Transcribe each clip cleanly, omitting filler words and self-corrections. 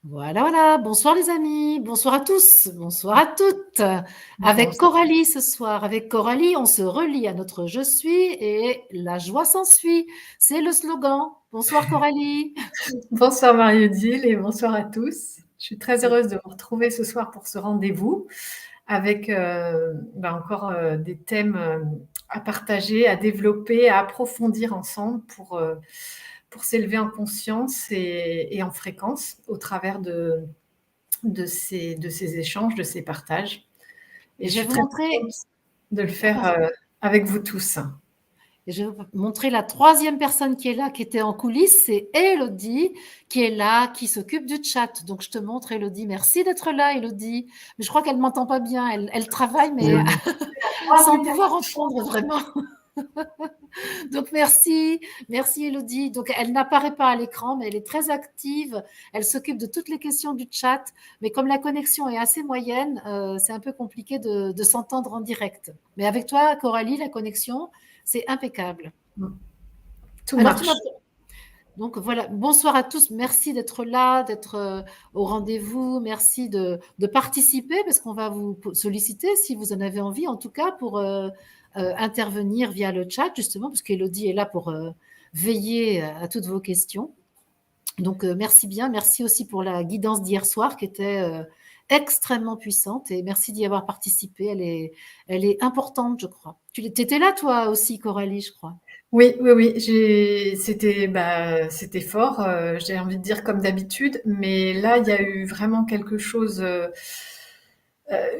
Voilà, voilà. Bonsoir les amis, bonsoir à tous, bonsoir à toutes. Avec Bonsoir. Coralie ce soir, avec Coralie, on se relie à notre je suis et la joie s'ensuit. C'est le slogan. Bonsoir Coralie. Bonsoir Marie-Odile et bonsoir à tous. Je suis très C'est heureuse de vous retrouver ce soir pour ce rendez-vous avec encore des thèmes à partager, à développer, à approfondir ensemble pour s'élever en conscience et en fréquence au travers de ces échanges, de ces partages. Et Et je je vais suis vous très montrer, contente de le ah, faire pardon. avec vous tous. Et je vais vous montrer la troisième personne qui est là, qui était en coulisses, c'est Élodie, qui est là, qui s'occupe du chat. Donc je te montre Élodie. Merci d'être là, Élodie. Mais je crois qu'elle m'entend pas bien. Elle travaille, mais sans pouvoir entendre vraiment. Donc merci, merci Elodie. Donc elle n'apparaît pas à l'écran, mais elle est très active. Elle s'occupe de toutes les questions du chat. Mais comme la connexion est assez moyenne, c'est un peu compliqué de s'entendre en direct. Mais avec toi, Coralie, la connexion, c'est impeccable. Tout Alors tu m'as marche. donc voilà, bonsoir à tous. Merci d'être là, d'être au rendez-vous. Merci de participer parce qu'on va vous solliciter si vous en avez envie, en tout cas pour intervenir via le chat, justement, parce qu'Elodie est là pour veiller à toutes vos questions. Donc merci bien. Merci aussi pour la guidance d'hier soir qui était extrêmement puissante et merci d'y avoir participé. Elle est importante, je crois. Tu étais là, toi aussi, Coralie, je crois. Oui, oui, oui, c'était fort, j'ai envie de dire comme d'habitude, mais là, il y a eu vraiment quelque chose,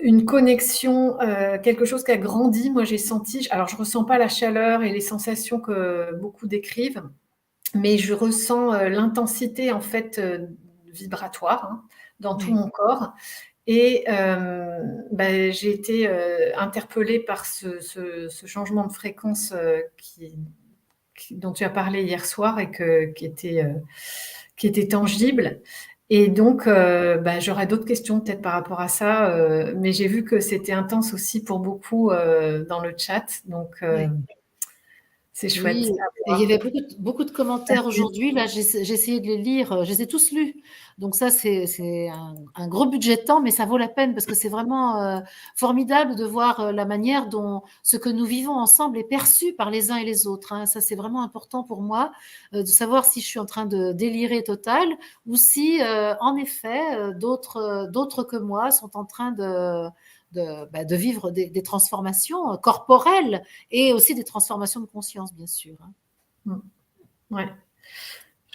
une connexion, quelque chose qui a grandi. Moi, j'ai senti, alors je ressens pas la chaleur et les sensations que beaucoup décrivent, mais je ressens l'intensité en fait vibratoire hein, dans tout Oui. mon corps. Et j'ai été interpellée par ce changement de fréquence dont tu as parlé hier soir et qui était tangible. Et donc, j'aurais d'autres questions peut-être par rapport à ça, mais j'ai vu que c'était intense aussi pour beaucoup dans le chat, donc Oui. c'est chouette Oui, à et il y voir. avait beaucoup de commentaires aujourd'hui. Là, j'ai essayé de les lire. Je les ai tous lus. Donc ça, c'est un gros budget de temps, mais ça vaut la peine parce que c'est vraiment formidable de voir la manière dont ce que nous vivons ensemble est perçu par les uns et les autres, hein. Ça, c'est vraiment important pour moi de savoir si je suis en train de délirer total ou si, en effet, d'autres que moi sont en train de vivre des transformations corporelles et aussi des transformations de conscience, bien sûr, hein. Mm. Ouais.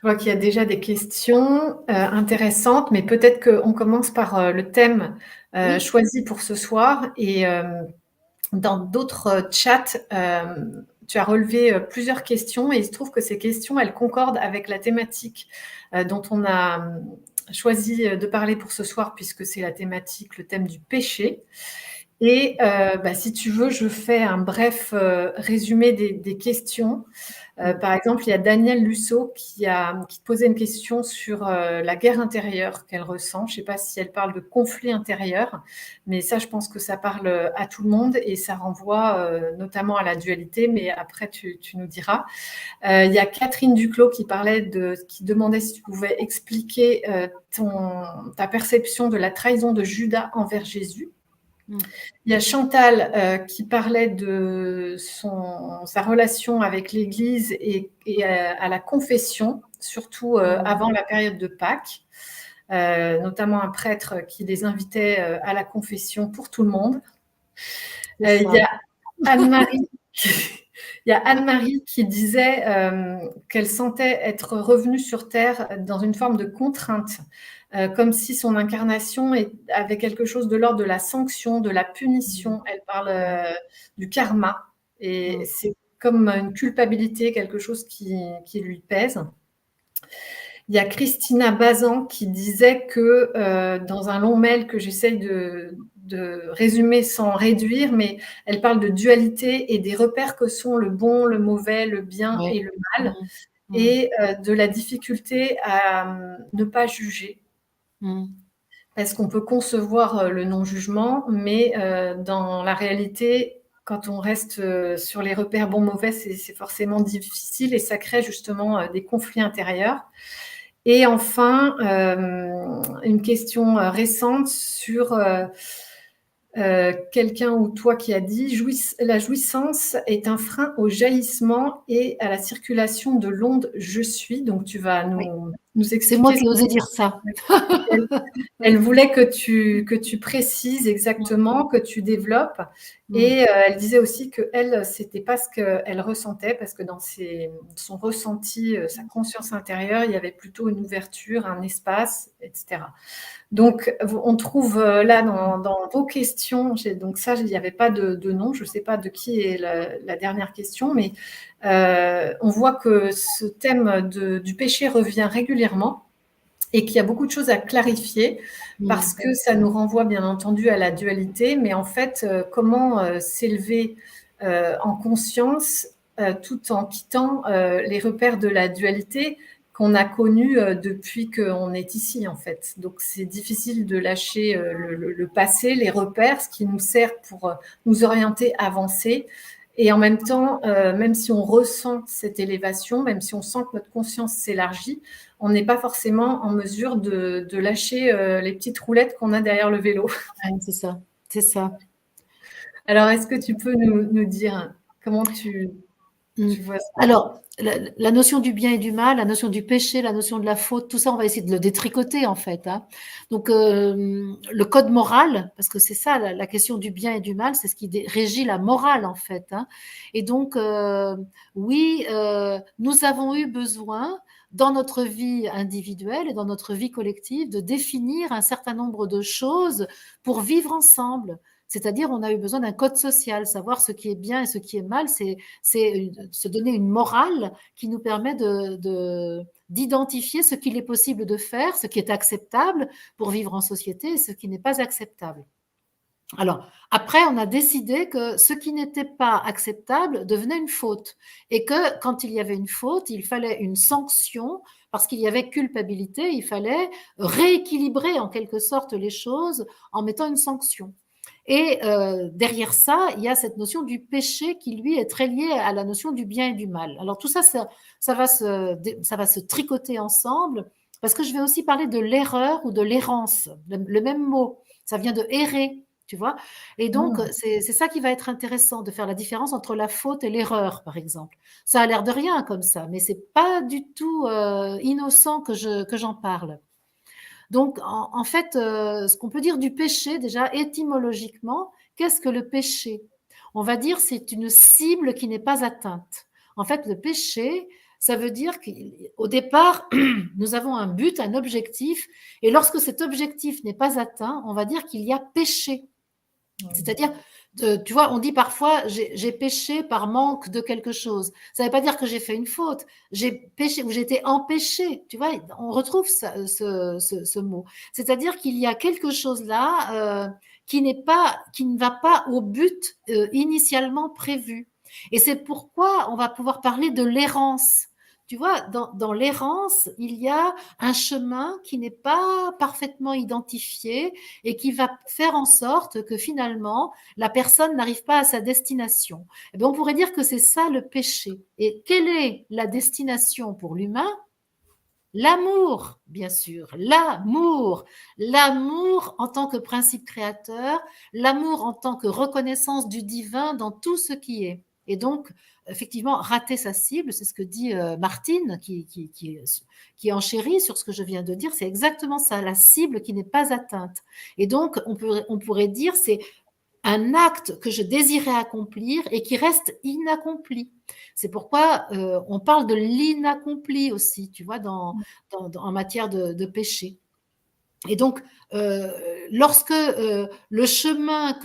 Je vois qu'il y a déjà des questions intéressantes, mais peut-être qu'on commence par le thème Oui, choisi pour ce soir. Et dans d'autres chats, tu as relevé plusieurs questions et il se trouve que ces questions, elles concordent avec la thématique dont on a choisi de parler pour ce soir, puisque c'est la thématique, le thème du péché. Et si tu veux, je fais un bref résumé des questions. Par exemple, il y a Danielle Lusso qui posait une question sur la guerre intérieure qu'elle ressent. Je ne sais pas si elle parle de conflit intérieur, mais ça, je pense que ça parle à tout le monde et ça renvoie notamment à la dualité, mais après, tu nous diras. Il y a Catherine Duclos qui demandait si tu pouvais expliquer ta perception de la trahison de Judas envers Jésus. mm, Il y a Chantal qui parlait de sa relation avec l'Église et à la confession, surtout mm. avant la période de Pâques, notamment un prêtre qui les invitait à la confession pour tout le monde. C'est Il y ça. a Anne-Marie, il y a Anne-Marie qui disait qu'elle sentait être revenue sur Terre dans une forme de contrainte, comme si son incarnation avait quelque chose de l'ordre de la sanction, de la Mm, punition. Elle parle du karma et mm, c'est comme une culpabilité, quelque chose qui lui pèse. Il y a Christina Bazan qui disait que dans un long mail que j'essaye de résumer sans réduire, mais elle parle de dualité et des repères que sont le bon, le mauvais, le bien ouais. et le mal, Mm, mm, et de la difficulté à ne pas juger. mm. Parce qu'on peut concevoir le non-jugement, mais dans la réalité, quand on reste sur les repères bon-mauvais, c'est forcément difficile et ça crée justement des conflits intérieurs. Et enfin, une question récente sur quelqu'un ou toi qui a dit la jouissance est un frein au jaillissement et à la circulation de l'onde je suis. Donc tu vas Oui. nous C'est moi expliquer ce qui ai osé dire ça. qu'elle elle voulait que tu précises exactement, que tu développes. Mm. Et elle disait aussi que elle, c'était pas ce qu'elle ressentait, parce que dans son ressenti, sa conscience intérieure, il y avait plutôt une ouverture, un espace, etc. Donc, on trouve là dans vos questions, donc ça, il n'y avait pas de nom, je ne sais pas de qui est la dernière question, mais on voit que ce thème du péché revient régulièrement et qu'il y a beaucoup de choses à clarifier, parce que ça nous renvoie bien entendu à la dualité, mais en fait, comment s'élever en conscience tout en quittant les repères de la dualité qu'on a connus depuis qu'on est ici, en fait. Donc c'est difficile de lâcher le passé, les repères, ce qui nous sert pour nous orienter, avancer. Et en même temps, même si on ressent cette élévation, même si on sent que notre conscience s'élargit, on n'est pas forcément en mesure de lâcher les petites roulettes qu'on a derrière le vélo. Ouais, c'est ça, c'est ça. Alors, est-ce que tu peux nous dire comment Mm. tu vois ça? Alors, la notion du bien et du mal, la notion du péché, la notion de la faute, tout ça, on va essayer de le détricoter en fait, hein. Donc, le code moral, parce que c'est ça, la question du bien et du mal, c'est ce qui régit la morale en fait, hein. Et donc, oui, nous avons eu besoin dans notre vie individuelle et dans notre vie collective de définir un certain nombre de choses pour vivre ensemble. C'est-à-dire, on a eu besoin d'un code social, savoir ce qui est bien et ce qui est mal, c'est se donner une morale qui nous permet d'identifier ce qu'il est possible de faire, ce qui est acceptable pour vivre en société et ce qui n'est pas acceptable. Alors, après, on a décidé que ce qui n'était pas acceptable devenait une faute et que quand il y avait une faute, il fallait une sanction parce qu'il y avait culpabilité, il fallait rééquilibrer en quelque sorte les choses en mettant une sanction. Et derrière ça, il y a cette notion du péché qui, lui, est très lié à la notion du bien et du mal. Alors tout ça, ça va se tricoter ensemble, parce que je vais aussi parler de l'erreur ou de l'errance, le même mot. Ça vient de errer, tu vois. Et donc, Mmh. c'est ça qui va être intéressant, de faire la différence entre la faute et l'erreur, par exemple. Ça a l'air de rien comme ça, mais c'est pas du tout innocent que j'en parle. Donc, en fait, ce qu'on peut dire du péché, déjà, étymologiquement, qu'est-ce que le péché? On va dire c'est une cible qui n'est pas atteinte. En fait, le péché, ça veut dire qu'au départ, nous avons un but, un objectif, et lorsque cet objectif n'est pas atteint, on va dire qu'il y a péché. C'est-à-dire, tu vois, on dit parfois j'ai péché par manque de quelque chose. Ça ne veut pas dire que j'ai fait une faute. J'ai péché ou j'ai été empêché. Tu vois, on retrouve ce mot. C'est-à-dire qu'il y a quelque chose là qui ne va pas au but initialement prévu. Et c'est pourquoi on va pouvoir parler de l'errance. Tu vois, dans l'errance, il y a un chemin qui n'est pas parfaitement identifié et qui va faire en sorte que finalement, la personne n'arrive pas à sa destination. Et bien, on pourrait dire que c'est ça le péché. Et quelle est la destination pour l'humain? L'amour, bien sûr, l'amour. L'amour en tant que principe créateur, l'amour en tant que reconnaissance du divin dans tout ce qui est. Et donc, effectivement, rater sa cible, c'est ce que dit Martine, qui enchérit sur ce que je viens de dire, c'est exactement ça, la cible qui n'est pas atteinte. Et donc, on pourrait dire, c'est un acte que je désirais accomplir et qui reste inaccompli. C'est pourquoi on parle de l'inaccompli aussi, tu vois, en matière de péché. Et donc, lorsque le chemin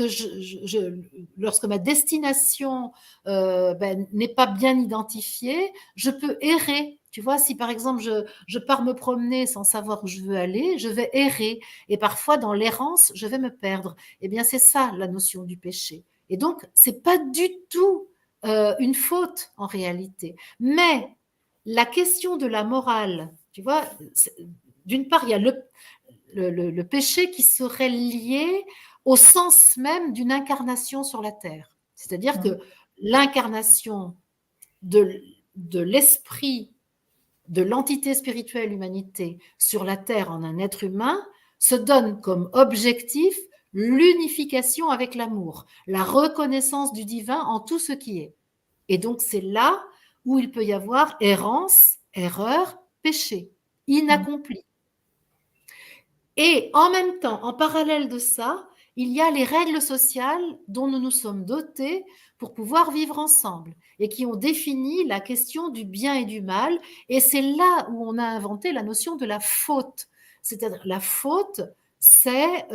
lorsque ma destination n'est pas bien identifiée, je peux errer. Tu vois, si par exemple je pars me promener sans savoir où je veux aller, je vais errer. Et parfois, dans l'errance, je vais me perdre. Eh bien, c'est ça la notion du péché. Et donc, c'est pas du tout une faute en réalité. Mais la question de la morale, tu vois, d'une part, il y a le péché qui serait lié au sens même d'une incarnation sur la terre. C'est-à-dire Mmh. que l'incarnation de l'esprit de l'entité spirituelle humanité sur la Terre en un être humain se donne comme objectif l'unification avec l'amour, la reconnaissance du divin en tout ce qui est. Et donc c'est là où il peut y avoir errance, erreur, péché, inaccompli. Et en même temps, en parallèle de ça, il y a les règles sociales dont nous nous sommes dotés pour pouvoir vivre ensemble et qui ont défini la question du bien et du mal. Et c'est là où on a inventé la notion de la faute. C'est-à-dire la faute, c'est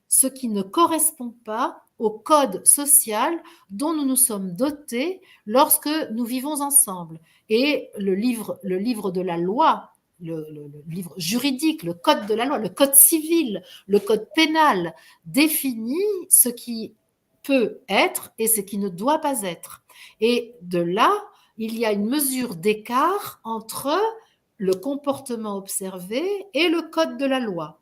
ce qui ne correspond pas au code social dont nous nous sommes dotés lorsque nous vivons ensemble. Et le livre de la loi, le livre juridique, le code de la loi, le code civil, le code pénal définit ce qui peut être et ce qui ne doit pas être. Et de là, il y a une mesure d'écart entre le comportement observé et le code de la loi.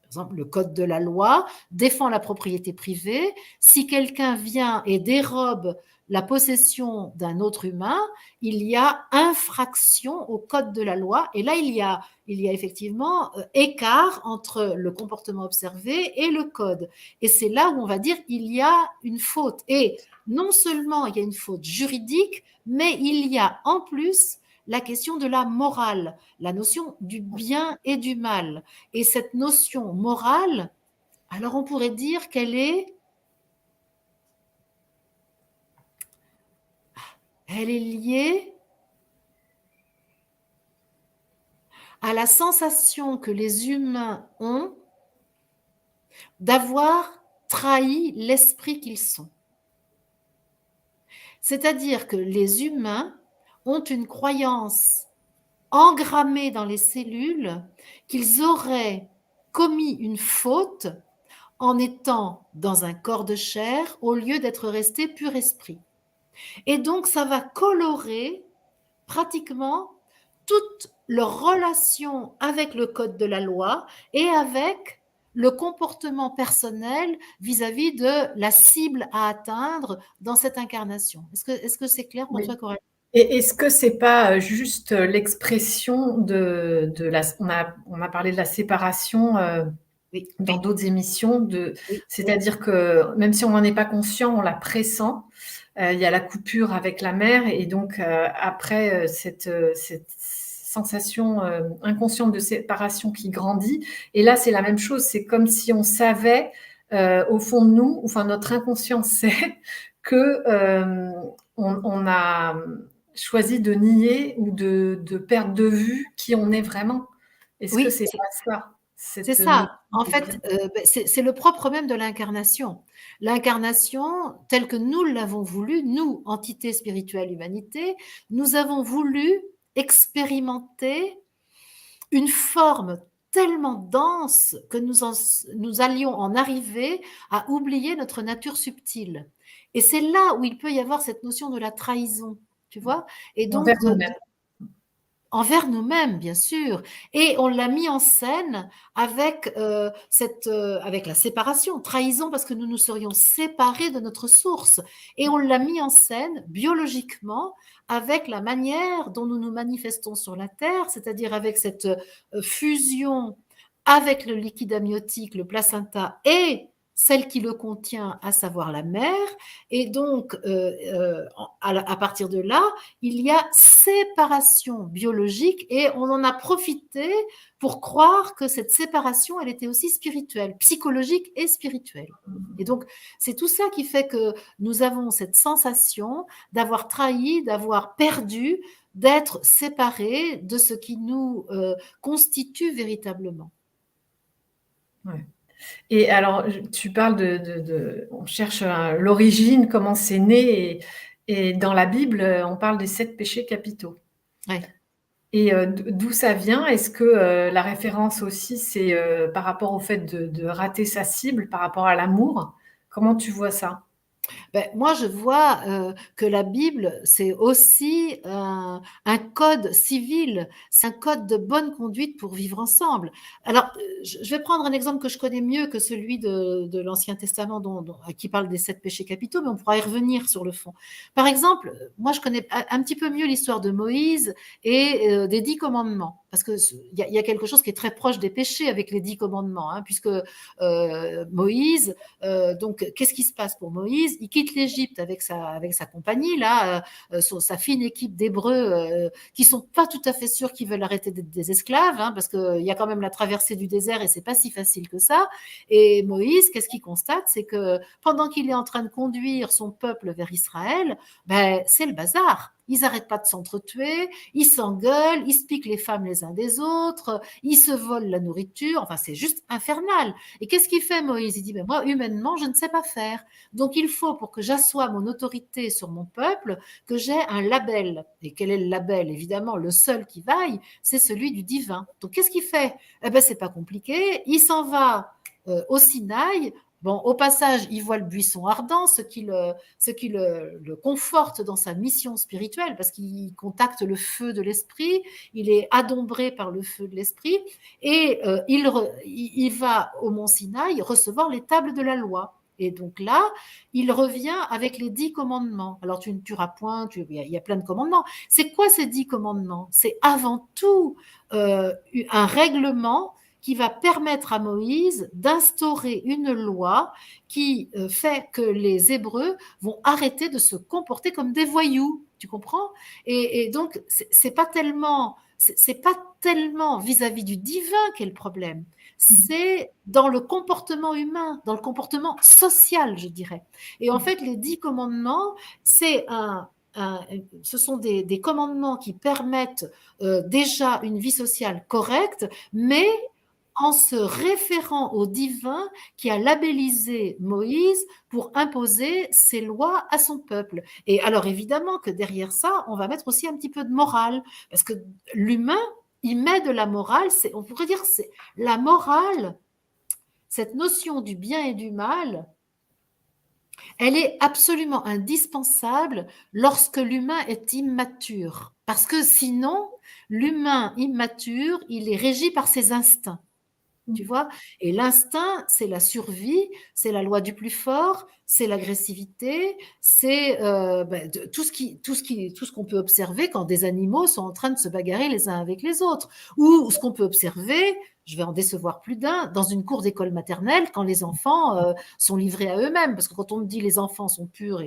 Par exemple, le code de la loi défend la propriété privée. Si quelqu'un vient et dérobe la possession d'un autre humain, il y a infraction au code de la loi. Et là, il y a effectivement écart entre le comportement observé et le code. Et c'est là où on va dire il y a une faute. Et non seulement il y a une faute juridique, mais il y a en plus la question de la morale, la notion du bien et du mal. Et cette notion morale, alors on pourrait dire qu'elle est liée à la sensation que les humains ont d'avoir trahi l'esprit qu'ils sont. C'est-à-dire que les humains ont une croyance engrammée dans les cellules qu'ils auraient commis une faute en étant dans un corps de chair au lieu d'être restés pur esprit. Et donc, ça va colorer pratiquement toute leur relation avec le code de la loi et avec le comportement personnel vis-à-vis de la cible à atteindre dans cette incarnation. Est-ce que c'est clair pour Oui. toi, Coralie? Et est-ce que c'est pas juste l'expression de la... On a parlé de la séparation Oui, dans d'autres émissions, oui, c'est-à-dire que même si on n'en est pas conscient, on la pressent. Il y a la coupure avec la mère et donc après cette sensation inconsciente de séparation qui grandit. Et là, c'est la même chose. C'est comme si on savait au fond de nous, enfin notre inconscient sait que on a choisi de nier ou de perdre de vue qui on est vraiment. Est-ce que oui, c'est pas ça, c'est cette notion ça. En de fait, bien? c'est le propre même de l'incarnation. L'incarnation, telle que nous l'avons voulu, nous, entité spirituelle humanité, nous avons voulu expérimenter une forme tellement dense que nous allions en arriver à oublier notre nature subtile. Et c'est là où il peut y avoir cette notion de la trahison, tu vois. Et Envers donc, nous-mêmes. envers nous-mêmes, bien sûr. Et on l'a mis en scène avec, avec la séparation, trahison parce que nous nous serions séparés de notre source. Et on l'a mis en scène biologiquement avec la manière dont nous nous manifestons sur la Terre, c'est-à-dire avec cette fusion avec le liquide amniotique, le placenta et celle qui le contient, à savoir la mère. Et donc, à partir de là, il y a séparation biologique et on en a profité pour croire que cette séparation, elle était aussi spirituelle, psychologique et spirituelle. Et donc, c'est tout ça qui fait que nous avons cette sensation d'avoir trahi, d'avoir perdu, d'être séparés de ce qui nous constitue véritablement. Ouais. Et alors, tu parles on cherche l'origine, comment c'est né, et dans la Bible, on parle des 7 péchés capitaux. Ouais. Et d'où ça vient? Est-ce que la référence aussi, c'est par rapport au fait de rater sa cible, par rapport à l'amour? Comment tu vois ça? Ben, moi, je vois que la Bible, c'est aussi un code civil, c'est un code de bonne conduite pour vivre ensemble. Alors, je vais prendre un exemple que je connais mieux que celui de l'Ancien Testament qui parle des 7 péchés capitaux, mais on pourra y revenir sur le fond. Par exemple, moi, je connais un petit peu mieux l'histoire de Moïse et des 10 commandements, parce qu'il y a quelque chose qui est très proche des péchés avec les 10 commandements, hein, puisque Moïse, donc, qu'est-ce qui se passe pour Moïse? Il quitte l'Égypte avec sa compagnie, là, sa fine équipe d'Hébreux qui sont pas tout à fait sûrs qu'ils veulent arrêter d'être des esclaves, hein, parce qu'il y a quand même la traversée du désert et c'est pas si facile que ça. Et Moïse, qu'est-ce qu'il constate? C'est que pendant qu'il est en train de conduire son peuple vers Israël, ben, c'est le bazar. Ils n'arrêtent pas de s'entretuer, ils s'engueulent, ils se piquent les femmes les uns des autres, ils se volent la nourriture, enfin c'est juste infernal. Et qu'est-ce qu'il fait Moïse? Il dit, ben moi, humainement, je ne sais pas faire. Donc il faut, pour que j'assoie mon autorité sur mon peuple, que j'ai un label. Et quel est le label? Évidemment, le seul qui vaille, c'est celui du divin. Donc qu'est-ce qu'il fait? Eh ben c'est pas compliqué, il s'en va au Sinaï. Bon, au passage, il voit le buisson ardent, ce qui le conforte dans sa mission spirituelle, parce qu'il contacte le feu de l'esprit, il est adombré par le feu de l'esprit, et il va au mont Sinaï recevoir les tables de la loi. Et donc là, il revient avec les 10 commandements. Alors tu ne tueras point, il y a plein de commandements. C'est quoi ces 10 commandements? C'est avant tout un règlement qui va permettre à Moïse d'instaurer une loi qui fait que les Hébreux vont arrêter de se comporter comme des voyous. Tu comprends? Et donc, c'est pas tellement, c'est pas tellement vis-à-vis du divin qu'est le problème. C'est dans le comportement humain, dans le comportement social, je dirais. Et en fait, les 10 commandements, c'est ce sont des commandements qui permettent déjà une vie sociale correcte, mais en se référant au divin qui a labellisé Moïse pour imposer ses lois à son peuple. Et alors évidemment que derrière ça, on va mettre aussi un petit peu de morale, parce que l'humain, il met de la morale, on pourrait dire c'est la morale, cette notion du bien et du mal, elle est absolument indispensable lorsque l'humain est immature. Parce que sinon, l'humain immature, il est régi par ses instincts. Tu vois? Et l'instinct, c'est la survie, c'est la loi du plus fort, c'est l'agressivité, c'est tout ce qu'on peut observer quand des animaux sont en train de se bagarrer les uns avec les autres. Ou ce qu'on peut observer, je vais en décevoir plus d'un, dans une cour d'école maternelle, quand les enfants sont livrés à eux-mêmes. Parce que quand on me dit les enfants sont purs,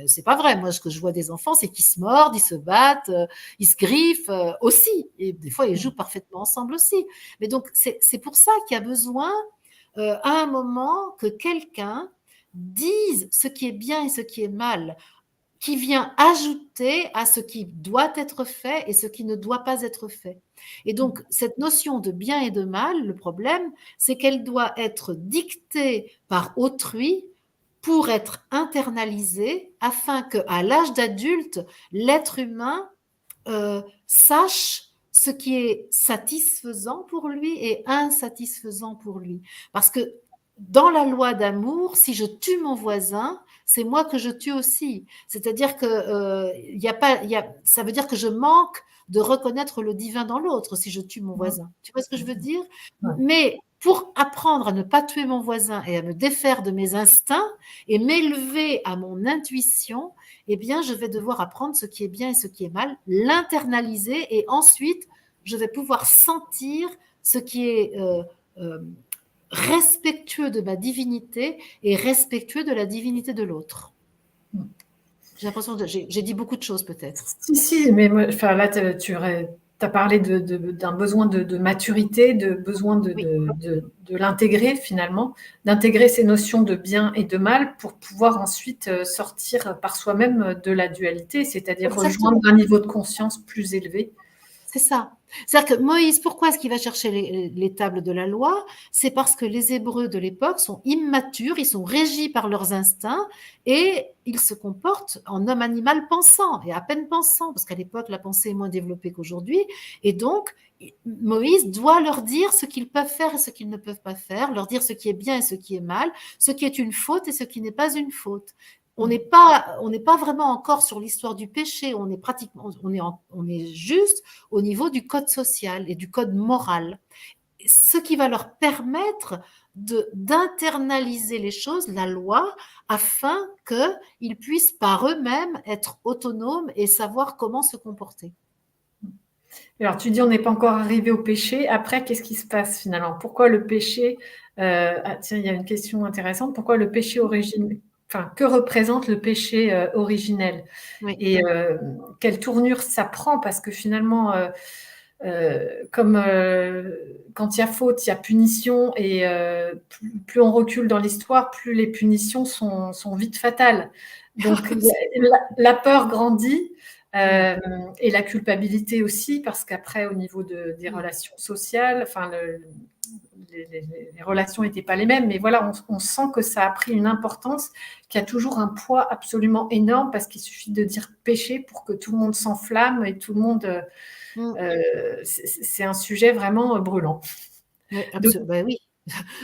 c'est pas vrai. Moi, ce que je vois des enfants, c'est qu'ils se mordent, ils se battent, ils se griffent aussi. Et des fois, ils jouent parfaitement ensemble aussi. Mais donc, c'est pour ça qu'il y a besoin, à un moment, que quelqu'un dise ce qui est bien et ce qui est mal, qui vient ajouter à ce qui doit être fait et ce qui ne doit pas être fait. Et donc, cette notion de bien et de mal, le problème, c'est qu'elle doit être dictée par autrui pour être internalisée afin qu'à l'âge d'adulte, l'être humain sache ce qui est satisfaisant pour lui et insatisfaisant pour lui. Parce que dans la loi d'amour, si je tue mon voisin, c'est moi que je tue aussi. C'est-à-dire que ça veut dire que je manque de reconnaître le divin dans l'autre si je tue mon voisin. Tu vois ce que je veux dire? Mais pour apprendre à ne pas tuer mon voisin et à me défaire de mes instincts et m'élever à mon intuition, eh bien, je vais devoir apprendre ce qui est bien et ce qui est mal, l'internaliser et ensuite, je vais pouvoir sentir ce qui est respectueux de ma divinité et respectueux de la divinité de l'autre. J'ai l'impression que j'ai dit beaucoup de choses peut-être. Si, mais moi, enfin, là, tu as parlé d'un besoin de maturité, de besoin de l'intégrer finalement, d'intégrer ces notions de bien et de mal pour pouvoir ensuite sortir par soi-même de la dualité, c'est-à-dire rejoindre un niveau de conscience plus élevé. C'est ça. C'est-à-dire que Moïse, pourquoi est-ce qu'il va chercher les tables de la loi? C'est parce que les Hébreux de l'époque sont immatures, ils sont régis par leurs instincts et ils se comportent en homme animal pensant et à peine pensant, parce qu'à l'époque, la pensée est moins développée qu'aujourd'hui. Et donc, Moïse doit leur dire ce qu'ils peuvent faire et ce qu'ils ne peuvent pas faire, leur dire ce qui est bien et ce qui est mal, ce qui est une faute et ce qui n'est pas une faute. on n'est pas vraiment encore sur l'histoire du péché, on est pratiquement, on est juste au niveau du code social et du code moral. Ce qui va leur permettre d'internaliser les choses, la loi, afin qu'ils puissent par eux-mêmes être autonomes et savoir comment se comporter. Alors, tu dis on n'est pas encore arrivé au péché. Après, qu'est-ce qui se passe finalement? Pourquoi le péché ah, tiens, il y a une question intéressante. Pourquoi le péché originel? Enfin, que représente le péché originel? Oui. Et quelle tournure ça prend? Parce que finalement, comme quand il y a faute, il y a punition, et plus on recule dans l'histoire, plus les punitions sont vite fatales. Donc la peur grandit, et la culpabilité aussi, parce qu'après, au niveau des relations sociales, enfin, les relations n'étaient pas les mêmes, mais voilà, on sent que ça a pris une importance qui a toujours un poids absolument énorme, parce qu'il suffit de dire péché pour que tout le monde s'enflamme et tout le monde... c'est un sujet vraiment brûlant. Oui, Donc, ben oui.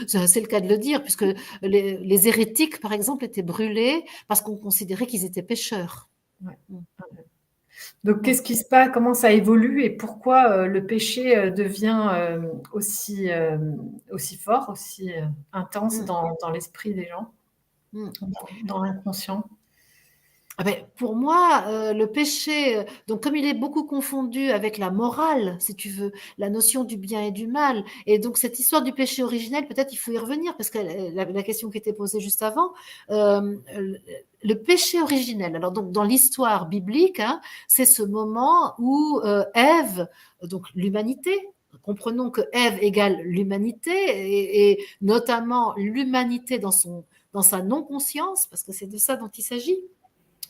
C'est le cas de le dire, puisque les hérétiques, par exemple, étaient brûlés parce qu'on considérait qu'ils étaient pécheurs. ouais. Donc, qu'est-ce qui se passe? Comment ça évolue, et pourquoi le péché devient aussi fort, aussi intense dans l'esprit des gens, dans l'inconscient? Ah ben, pour moi, le péché, donc comme il est beaucoup confondu avec la morale, si tu veux, la notion du bien et du mal, et donc cette histoire du péché originel, peut-être il faut y revenir, parce que la question qui était posée juste avant, le péché originel, alors donc dans l'histoire biblique, hein, c'est ce moment où Ève, donc l'humanité, comprenons que Ève égale l'humanité, et notamment l'humanité dans sa non-conscience, parce que c'est de ça dont il s'agit.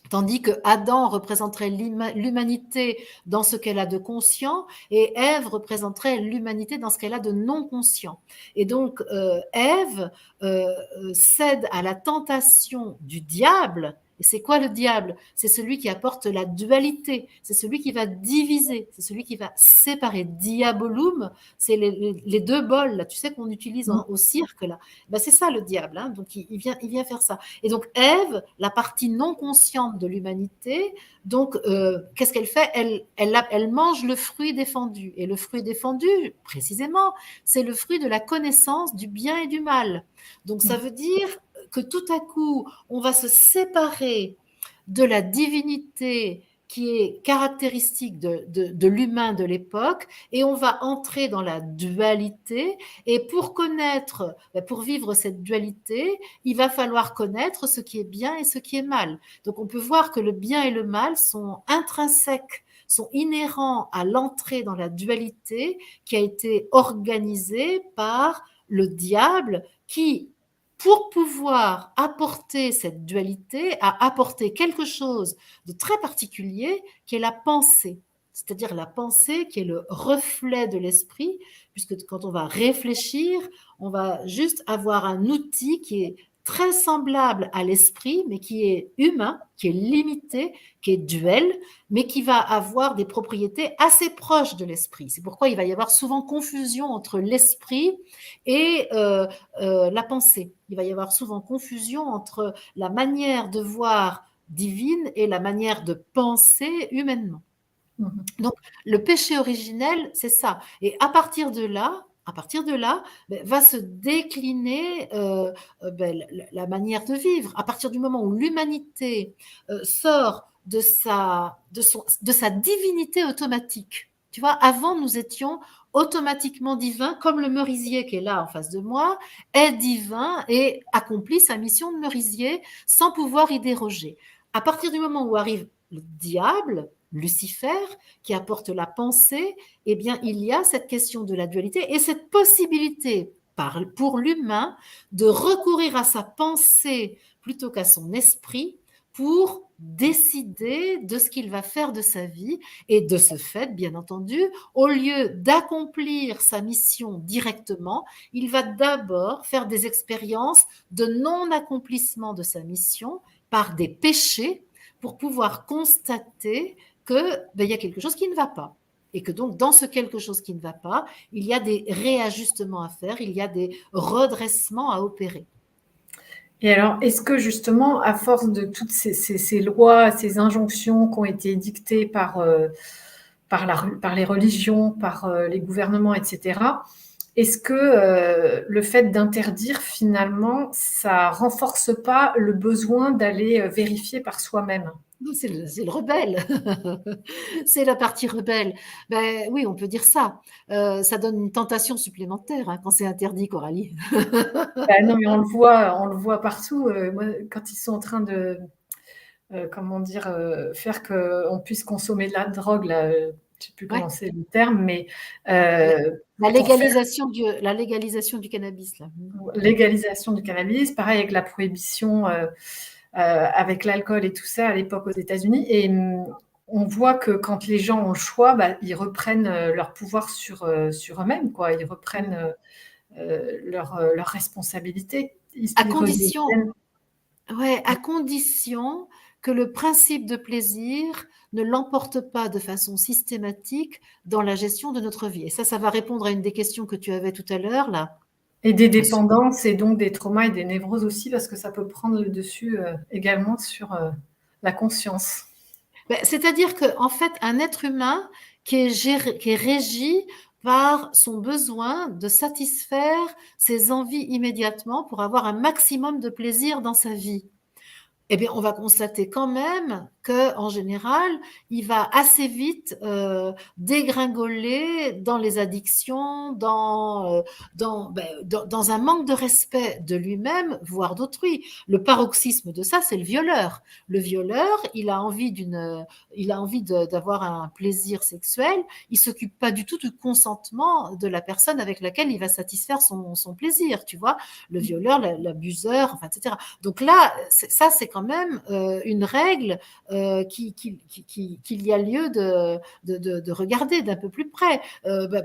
Tandis que Adam représenterait l'humanité dans ce qu'elle a de conscient, et Ève représenterait l'humanité dans ce qu'elle a de non conscient. Et donc Ève cède à la tentation du diable. Et c'est quoi le diable? C'est celui qui apporte la dualité, c'est celui qui va diviser, c'est celui qui va séparer. Diabolum, c'est les deux bols là, tu sais, qu'on utilise au cirque là. Ben, c'est ça le diable, hein. Donc il vient faire ça. Et donc Ève, la partie non consciente de l'humanité, donc qu'est-ce qu'elle fait? Elle mange le fruit défendu. Et le fruit défendu, précisément, c'est le fruit de la connaissance du bien et du mal. Donc ça veut dire que tout à coup, on va se séparer de la divinité qui est caractéristique de l'humain de l'époque, et on va entrer dans la dualité. Et pour connaître, pour vivre cette dualité, il va falloir connaître ce qui est bien et ce qui est mal. Donc on peut voir que le bien et le mal sont intrinsèques, sont inhérents à l'entrée dans la dualité qui a été organisée par le diable, qui, pour pouvoir apporter cette dualité, a apporté quelque chose de très particulier qui est la pensée. C'est-à-dire la pensée qui est le reflet de l'esprit, puisque quand on va réfléchir, on va juste avoir un outil qui est très semblable à l'esprit, mais qui est humain, qui est limité, qui est duel, mais qui va avoir des propriétés assez proches de l'esprit. C'est pourquoi il va y avoir souvent confusion entre l'esprit et la pensée. Il va y avoir souvent confusion entre la manière de voir divine et la manière de penser humainement. Donc, le péché originel, c'est ça. Et à partir de là, va se décliner la manière de vivre. À partir du moment où l'humanité sort de sa divinité automatique. Tu vois, avant, nous étions automatiquement divins, comme le merisier qui est là en face de moi, est divin et accomplit sa mission de merisier sans pouvoir y déroger. À partir du moment où arrive le diable, Lucifer, qui apporte la pensée, eh bien, il y a cette question de la dualité et cette possibilité pour l'humain de recourir à sa pensée plutôt qu'à son esprit pour décider de ce qu'il va faire de sa vie. Et de ce fait, bien entendu, au lieu d'accomplir sa mission directement, il va d'abord faire des expériences de non-accomplissement de sa mission par des péchés pour pouvoir constater qu'il y a quelque chose qui ne va pas. Et que donc, dans ce quelque chose qui ne va pas, il y a des réajustements à faire, il y a des redressements à opérer. Et alors, est-ce que justement, à force de toutes ces lois, ces injonctions qui ont été dictées par les religions, par les gouvernements, etc., est-ce que le fait d'interdire, finalement, ça renforce pas le besoin d'aller vérifier par soi-même? Non, c'est le rebelle. C'est la partie rebelle. Ben oui, on peut dire ça. Ça donne une tentation supplémentaire, hein, quand c'est interdit, Coralie. Bah non, mais on le voit partout. Moi, quand ils sont en train de, comment dire, faire qu'on puisse consommer de la drogue, là, je sais plus comment Ouais, c'est le terme, mais la pour faire la légalisation du cannabis, là. légalisation du cannabis, pareil avec la prohibition avec l'alcool et tout ça à l'époque aux États-Unis. Et on voit que quand les gens ont le choix, bah, ils reprennent leur pouvoir sur eux-mêmes, quoi. Ils reprennent Mmh. leur responsabilité. À Ils condition redeviennent. Ouais, à condition que le principe de plaisir ne l'emporte pas de façon systématique dans la gestion de notre vie. Et ça va répondre à une des questions que tu avais tout à l'heure, là. Et des dépendances et donc des traumas et des névroses aussi, parce que ça peut prendre le dessus également sur la conscience. Ben, c'est-à-dire qu'en fait, un être humain qui est régi par son besoin de satisfaire ses envies immédiatement pour avoir un maximum de plaisir dans sa vie. Eh bien, on va constater quand même que, en général, il va assez vite dégringoler dans les addictions, dans un manque de respect de lui-même, voire d'autrui. Le paroxysme de ça, c'est le violeur. Le violeur, il a envie d'avoir un plaisir sexuel. Il s'occupe pas du tout du consentement de la personne avec laquelle il va satisfaire son plaisir. Tu vois, le violeur, l'abuseur, enfin, etc. Donc là, ça, c'est quand même une règle qu'il y a lieu de regarder d'un peu plus près.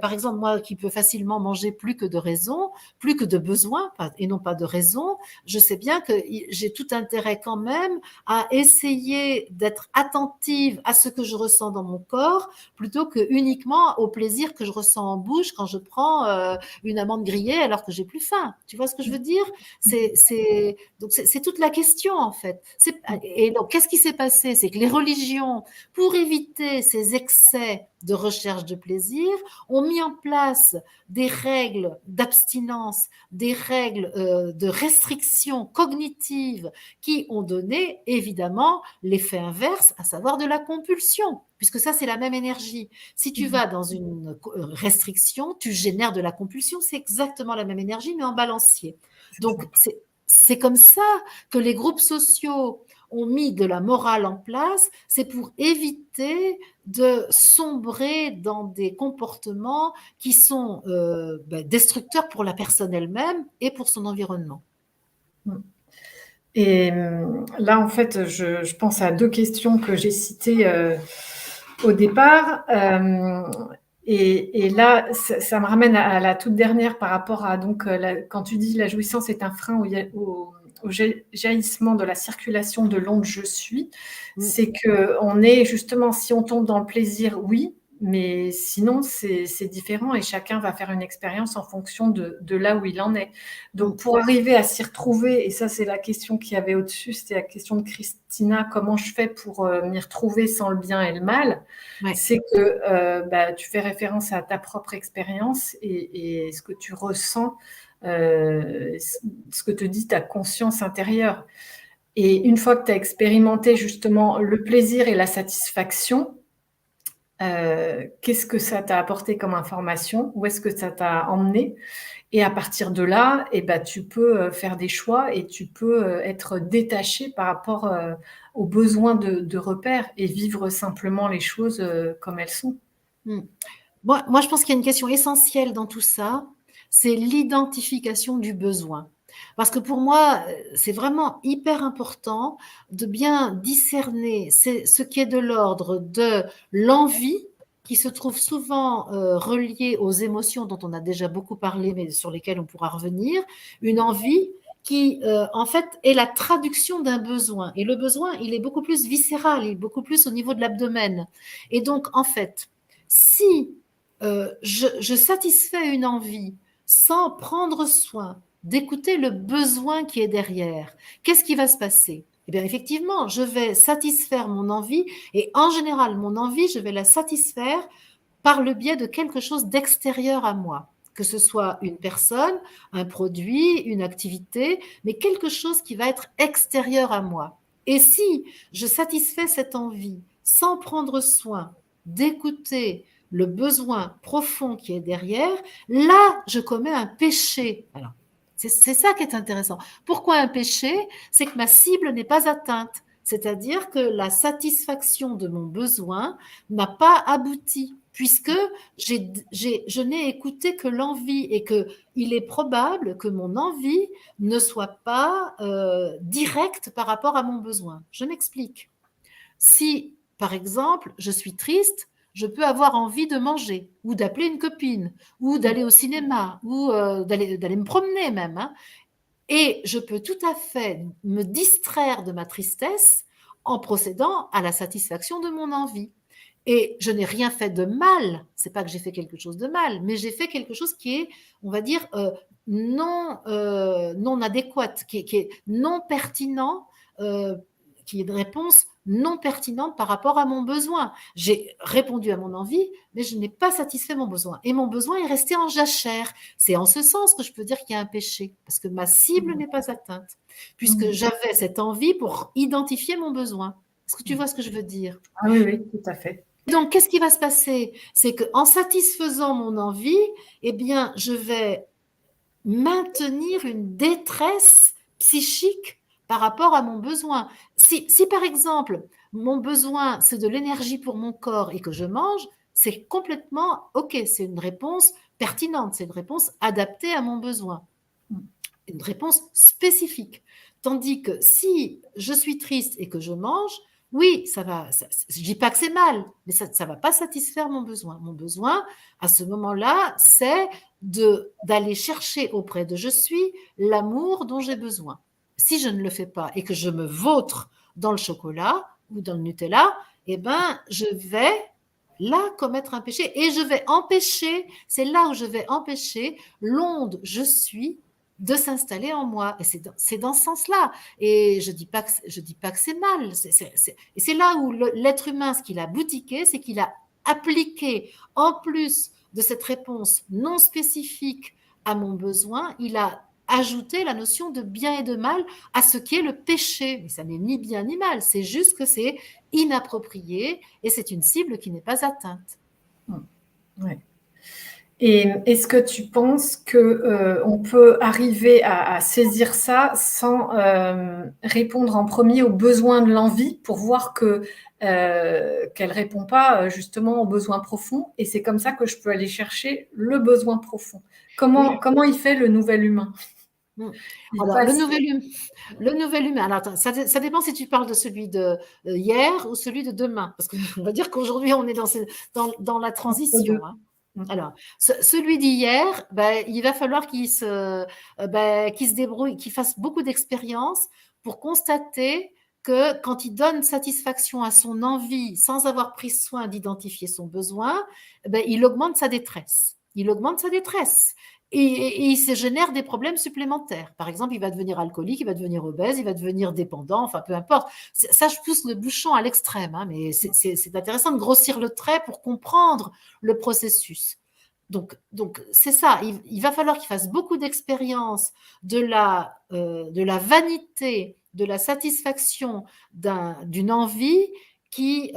Par exemple, moi qui peux facilement manger plus que de raison, plus que de besoin, et non pas de raison, je sais bien que j'ai tout intérêt quand même à essayer d'être attentive à ce que je ressens dans mon corps, plutôt que uniquement au plaisir que je ressens en bouche quand je prends une amande grillée alors que j'ai plus faim. Tu vois ce que je veux dire? C'est toute la question en fait. Et donc, qu'est-ce qui s'est passé? C'est que les religions, pour éviter ces excès de recherche de plaisir, ont mis en place des règles d'abstinence, des règles de restriction cognitive qui ont donné évidemment l'effet inverse, à savoir de la compulsion, puisque ça c'est la même énergie. Si tu vas dans une restriction, tu génères de la compulsion, c'est exactement la même énergie mais en balancier. Donc c'est comme ça que les groupes sociaux ont mis de la morale en place, c'est pour éviter de sombrer dans des comportements qui sont destructeurs pour la personne elle-même et pour son environnement. Et là, en fait, je pense à deux questions que j'ai citées au départ. Et là, ça me ramène à la toute dernière par rapport à, donc, quand tu dis la jouissance est un frein au jaillissement de la circulation de l'onde je suis, c'est que on est justement, si on tombe dans le plaisir, oui, mais sinon c'est différent et chacun va faire une expérience en fonction de là où il en est. Donc pour arriver à s'y retrouver, et ça c'est la question qu'il y avait au-dessus, c'était la question de Christina, comment je fais pour m'y retrouver sans le bien et le mal? Ouais. C'est que tu fais référence à ta propre expérience et ce que tu ressens, ce que te dit ta conscience intérieure. Et une fois que tu as expérimenté justement le plaisir et la satisfaction, qu'est-ce que ça t'a apporté comme information? Où est-ce que ça t'a emmené? Et à partir de là, eh ben, tu peux faire des choix et tu peux être détaché par rapport aux besoins de repères et vivre simplement les choses comme elles sont. Mm. Moi, je pense qu'il y a une question essentielle dans tout ça, c'est l'identification du besoin. Parce que pour moi, c'est vraiment hyper important de bien discerner ce qui est de l'ordre de l'envie, qui se trouve souvent reliée aux émotions dont on a déjà beaucoup parlé, mais sur lesquelles on pourra revenir. Une envie qui, en fait, est la traduction d'un besoin. Et le besoin, il est beaucoup plus viscéral, il est beaucoup plus au niveau de l'abdomen. Et donc, en fait, si je satisfais une envie sans prendre soin d'écouter le besoin qui est derrière, qu'est-ce qui va se passer? Eh bien, effectivement, je vais satisfaire mon envie et en général, mon envie, je vais la satisfaire par le biais de quelque chose d'extérieur à moi, que ce soit une personne, un produit, une activité, mais quelque chose qui va être extérieur à moi. Et si je satisfais cette envie sans prendre soin d'écouter le besoin profond qui est derrière, là, je commets un péché. Alors, c'est ça qui est intéressant. Pourquoi un péché? C'est que ma cible n'est pas atteinte. C'est-à-dire que la satisfaction de mon besoin n'a pas abouti, puisque je n'ai écouté que l'envie et que il est probable que mon envie ne soit pas directe par rapport à mon besoin. Je m'explique. Si, par exemple, je suis triste, je peux avoir envie de manger ou d'appeler une copine ou d'aller au cinéma ou d'aller me promener même, hein. Et je peux tout à fait me distraire de ma tristesse en procédant à la satisfaction de mon envie. Et je n'ai rien fait de mal. C'est pas que j'ai fait quelque chose de mal, mais j'ai fait quelque chose qui est, on va dire, non adéquate, qui est non pertinent, qui est une réponse non pertinente par rapport à mon besoin. J'ai répondu à mon envie, mais je n'ai pas satisfait mon besoin. Et mon besoin est resté en jachère. C'est en ce sens que je peux dire qu'il y a un péché, parce que ma cible n'est pas atteinte, puisque j'avais cette envie pour identifier mon besoin. Est-ce que tu vois ce que je veux dire? Ah oui, oui, tout à fait. Donc, qu'est-ce qui va se passer? C'est qu'en satisfaisant mon envie, eh bien, je vais maintenir une détresse psychique par rapport à mon besoin. Si par exemple, mon besoin, c'est de l'énergie pour mon corps et que je mange, c'est complètement OK, c'est une réponse pertinente, c'est une réponse adaptée à mon besoin, une réponse spécifique. Tandis que si je suis triste et que je mange, oui, ça va, je dis pas que c'est mal, mais ça va pas satisfaire mon besoin. Mon besoin, à ce moment-là, c'est d'aller chercher auprès de je suis l'amour dont j'ai besoin. Si je ne le fais pas et que je me vautre dans le chocolat ou dans le Nutella, eh ben, je vais là commettre un péché et je vais empêcher, c'est là où je vais empêcher l'onde je suis de s'installer en moi. Et c'est dans ce sens-là. Et je dis pas que c'est mal. Et c'est là où l'être humain, ce qu'il a boutiqué, c'est qu'il a appliqué, en plus de cette réponse non spécifique à mon besoin, il a ajouté la notion de bien et de mal à ce qui est le péché. Mais ça n'est ni bien ni mal, c'est juste que c'est inapproprié et c'est une cible qui n'est pas atteinte. Ouais. Et est-ce que tu penses que on peut arriver à saisir ça sans répondre en premier aux besoins de l'envie pour voir que qu'elle répond pas justement aux besoins profonds et c'est comme ça que je peux aller chercher le besoin profond. Comment il fait le nouvel humain? Alors, le nouvel humain, alors attends, ça dépend si tu parles de celui de hier ou celui de demain, parce qu'on va dire qu'aujourd'hui on est dans la transition, hein. Alors, celui d'hier, ben, il va falloir qu'il se débrouille, qu'il fasse beaucoup d'expériences pour constater que quand il donne satisfaction à son envie sans avoir pris soin d'identifier son besoin, ben, il augmente sa détresse. Il augmente sa détresse. Et il se génère des problèmes supplémentaires. Par exemple, il va devenir alcoolique, il va devenir obèse, il va devenir dépendant, enfin peu importe. Ça, je pousse le bouchon à l'extrême, hein, mais c'est intéressant de grossir le trait pour comprendre le processus. Donc c'est ça, il va falloir qu'il fasse beaucoup d'expériences de la vanité, de la satisfaction d'une envie qui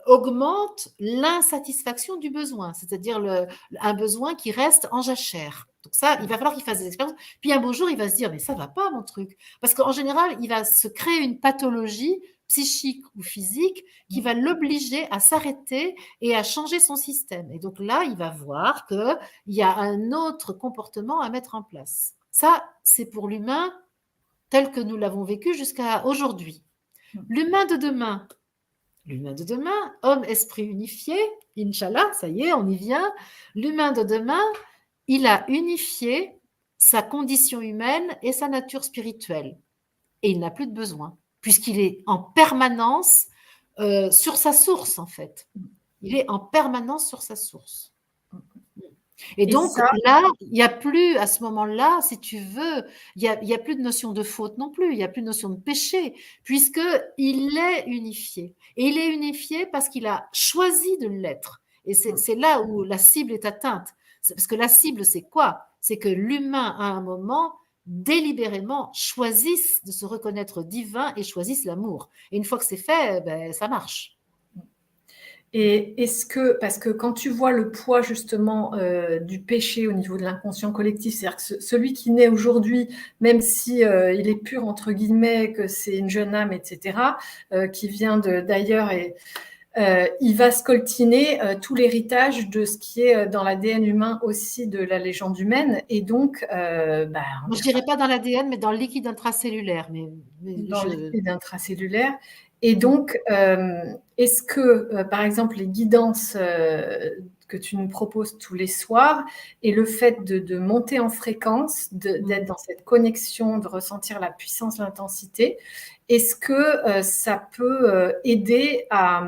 augmente l'insatisfaction du besoin, c'est-à-dire un besoin qui reste en jachère. Donc ça, il va falloir qu'il fasse des expériences. Puis un beau jour, il va se dire, mais ça va pas mon truc. Parce qu'en général, il va se créer une pathologie psychique ou physique qui va l'obliger à s'arrêter et à changer son système. Et donc là, il va voir qu'il y a un autre comportement à mettre en place. Ça, c'est pour l'humain tel que nous l'avons vécu jusqu'à aujourd'hui. L'humain de demain, homme, esprit unifié, Inch'Allah, ça y est, on y vient. L'humain de demain, il a unifié sa condition humaine et sa nature spirituelle. Et il n'a plus de besoin, puisqu'il est en permanence sur sa source, en fait. Il est en permanence sur sa source. Et Et donc ça, là, il n'y a plus, à ce moment-là, si tu veux, il y a plus de notion de faute non plus, il n'y a plus de notion de péché, puisqu'il est unifié. Et il est unifié parce qu'il a choisi de l'être. Et c'est là où la cible est atteinte. Parce que la cible, c'est quoi? C'est que l'humain, à un moment, délibérément, choisisse de se reconnaître divin et choisisse l'amour. Et une fois que c'est fait, ben, ça marche. et est-ce que, parce que quand tu vois le poids justement du péché au niveau de l'inconscient collectif, c'est-à-dire que celui qui naît aujourd'hui, même si il est pur entre guillemets, que c'est une jeune âme, etc., qui vient d'ailleurs et il va scoltiner tout l'héritage de ce qui est dans l'ADN humain aussi de la légende humaine, et donc bah, on Moi, je est dirais pas dans l'ADN, mais dans le liquide intracellulaire. Mais dans le je, liquide intracellulaire. Et Mm. donc, est-ce que, par exemple, les guidances que tu nous proposes tous les soirs et le fait de monter en fréquence, d'être Mm. dans cette connexion, de ressentir la puissance, l'intensité, est-ce que ça peut aider à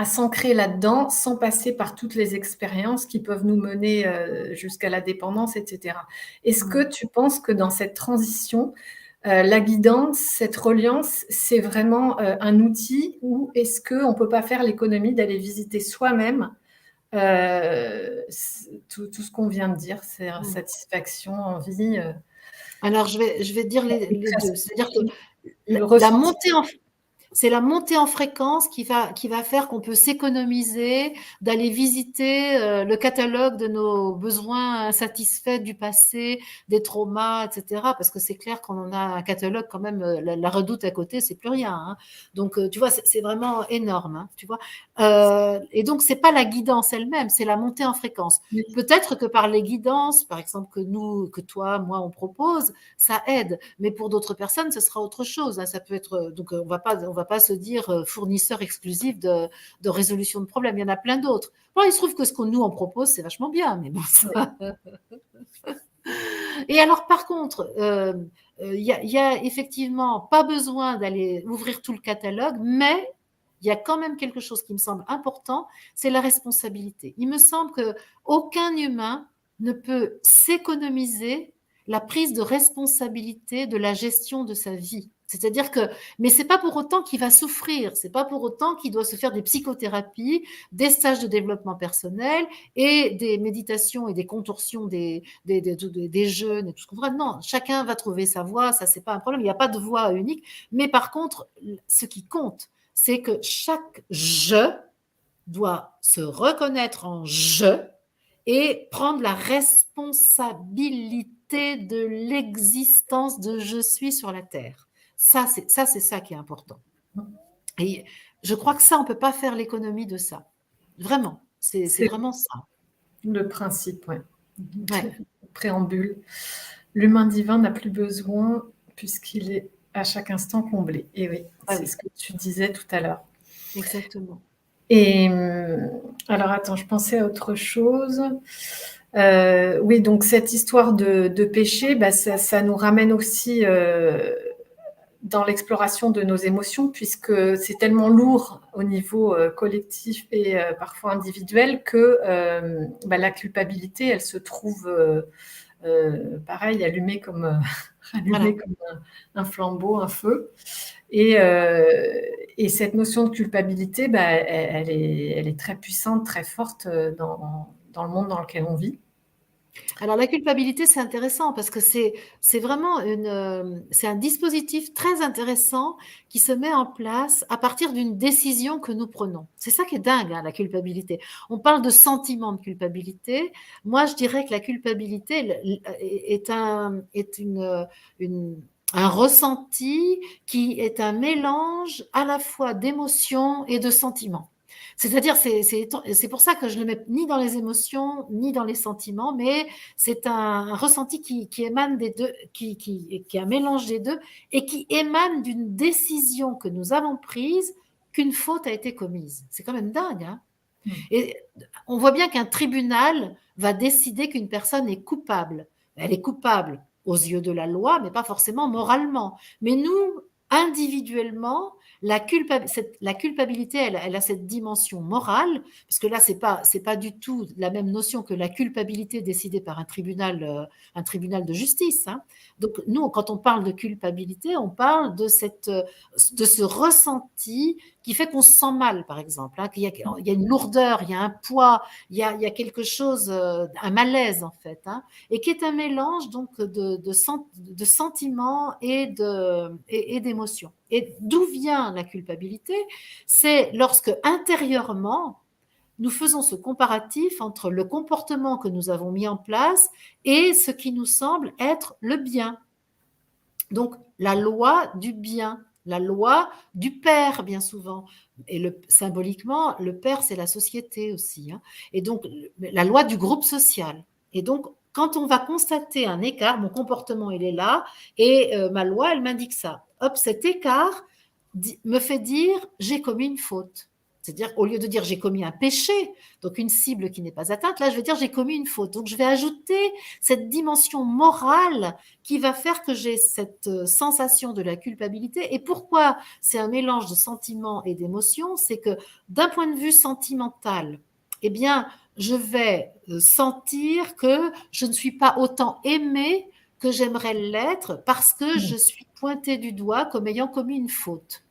s'ancrer là-dedans sans passer par toutes les expériences qui peuvent nous mener jusqu'à la dépendance, etc. Est-ce que tu penses que dans cette transition, la guidance, cette reliance, c'est vraiment un outil, ou est-ce qu'on ne peut pas faire l'économie d'aller visiter soi-même tout ce qu'on vient de dire, c'est Mm. satisfaction, envie, Alors, je vais dire les très deux. C'est-à-dire que spécifique, le la ressenti. montée en, c'est la montée en fréquence qui va faire qu'on peut s'économiser, d'aller visiter le catalogue de nos besoins insatisfaits du passé, des traumas, etc. Parce que c'est clair qu'on en a un catalogue quand même, la redoute à côté, c'est plus rien. Hein. Donc, tu vois, c'est vraiment énorme. Hein, tu vois. Et donc, c'est pas la guidance elle-même, c'est la montée en fréquence. Oui, Peut-être que par les guidances, par exemple, que nous, que toi, moi, on propose, ça aide. Mais pour d'autres personnes, ce sera autre chose. Hein. Ça peut être donc on va pas se dire fournisseur exclusif de résolution de problèmes. Il y en a plein d'autres. Bon, il se trouve que ce qu'on nous on propose, c'est vachement bien, mais bon. oui, Ça... Et alors, par contre, y a effectivement pas besoin d'aller ouvrir tout le catalogue, mais il y a quand même quelque chose qui me semble important, c'est la responsabilité. Il me semble que aucun humain ne peut s'économiser la prise de responsabilité de la gestion de sa vie. C'est-à-dire que, mais c'est pas pour autant qu'il va souffrir, c'est pas pour autant qu'il doit se faire des psychothérapies, des stages de développement personnel et des méditations et des contorsions des jeunes et tout ce qu'on voudra. Non, chacun va trouver sa voie, ça c'est pas un problème, il n'y a pas de voie unique. Mais par contre, ce qui compte, c'est que chaque je doit se reconnaître en je et prendre la responsabilité de l'existence de je suis sur la terre. C'est ça qui est important. Et je crois que ça, on ne peut pas faire l'économie de ça. Vraiment, c'est c'est vraiment ça. le principe, ouais. Ouais, Préambule. L'humain divin n'a plus besoin puisqu'il est à chaque instant comblé. Et oui, ah c'est oui, ce que tu disais tout à l'heure. exactement. Et alors attends, je pensais à autre chose. Oui, donc cette histoire de péché, bah, ça nous ramène aussi dans l'exploration de nos émotions, puisque c'est tellement lourd au niveau collectif et parfois individuel que bah, la culpabilité, elle se trouve pareil, allumée Voilà. comme un flambeau, un feu. Et cette notion de culpabilité, bah, elle est très puissante, très forte dans le monde dans lequel on vit. Alors la culpabilité, c'est intéressant parce que c'est vraiment c'est un dispositif très intéressant qui se met en place à partir d'une décision que nous prenons. C'est ça qui est dingue, hein, la culpabilité. On parle de sentiment de culpabilité. Moi, je dirais que la culpabilité est un ressenti qui est un mélange à la fois d'émotions et de sentiments. C'est-à-dire, c'est pour ça que je ne le mets ni dans les émotions, ni dans les sentiments, mais c'est un ressenti qui émane des deux, qui est un mélange des deux et qui émane d'une décision que nous avons prise qu'une faute a été commise. C'est quand même dingue, hein. Et on voit bien qu'un tribunal va décider qu'une personne est coupable. Elle est coupable aux yeux de la loi, mais pas forcément moralement. Mais nous, individuellement, la culpabilité, elle a cette dimension morale, parce que là, c'est pas du tout la même notion que la culpabilité décidée par un tribunal de justice, hein. Donc, nous, quand on parle de culpabilité, on parle de de ce ressenti qui fait qu'on se sent mal, par exemple, hein, il y a une lourdeur, il y a un poids, il y a quelque chose, un malaise, en fait, hein, et qui est un mélange donc de sentiments et d'émotions. Et d'où vient la culpabilité? C'est lorsque intérieurement, nous faisons ce comparatif entre le comportement que nous avons mis en place et ce qui nous semble être le bien. Donc, la loi du bien, la loi du père, bien souvent. Et symboliquement, le père, c'est la société aussi, hein. Et donc, la loi du groupe social. Et donc, quand on va constater un écart, mon comportement, il est là, et ma loi, elle m'indique ça. Hop, cet écart me fait dire, j'ai commis une faute. C'est-à-dire, au lieu de dire j'ai commis un péché, donc une cible qui n'est pas atteinte, là, je vais dire j'ai commis une faute. Donc, je vais ajouter cette dimension morale qui va faire que j'ai cette sensation de la culpabilité. Et pourquoi c'est un mélange de sentiments et d'émotions? C'est que d'un point de vue sentimental, eh bien, je vais sentir que je ne suis pas autant aimée que j'aimerais l'être parce que je suis pointée du doigt comme ayant commis une faute.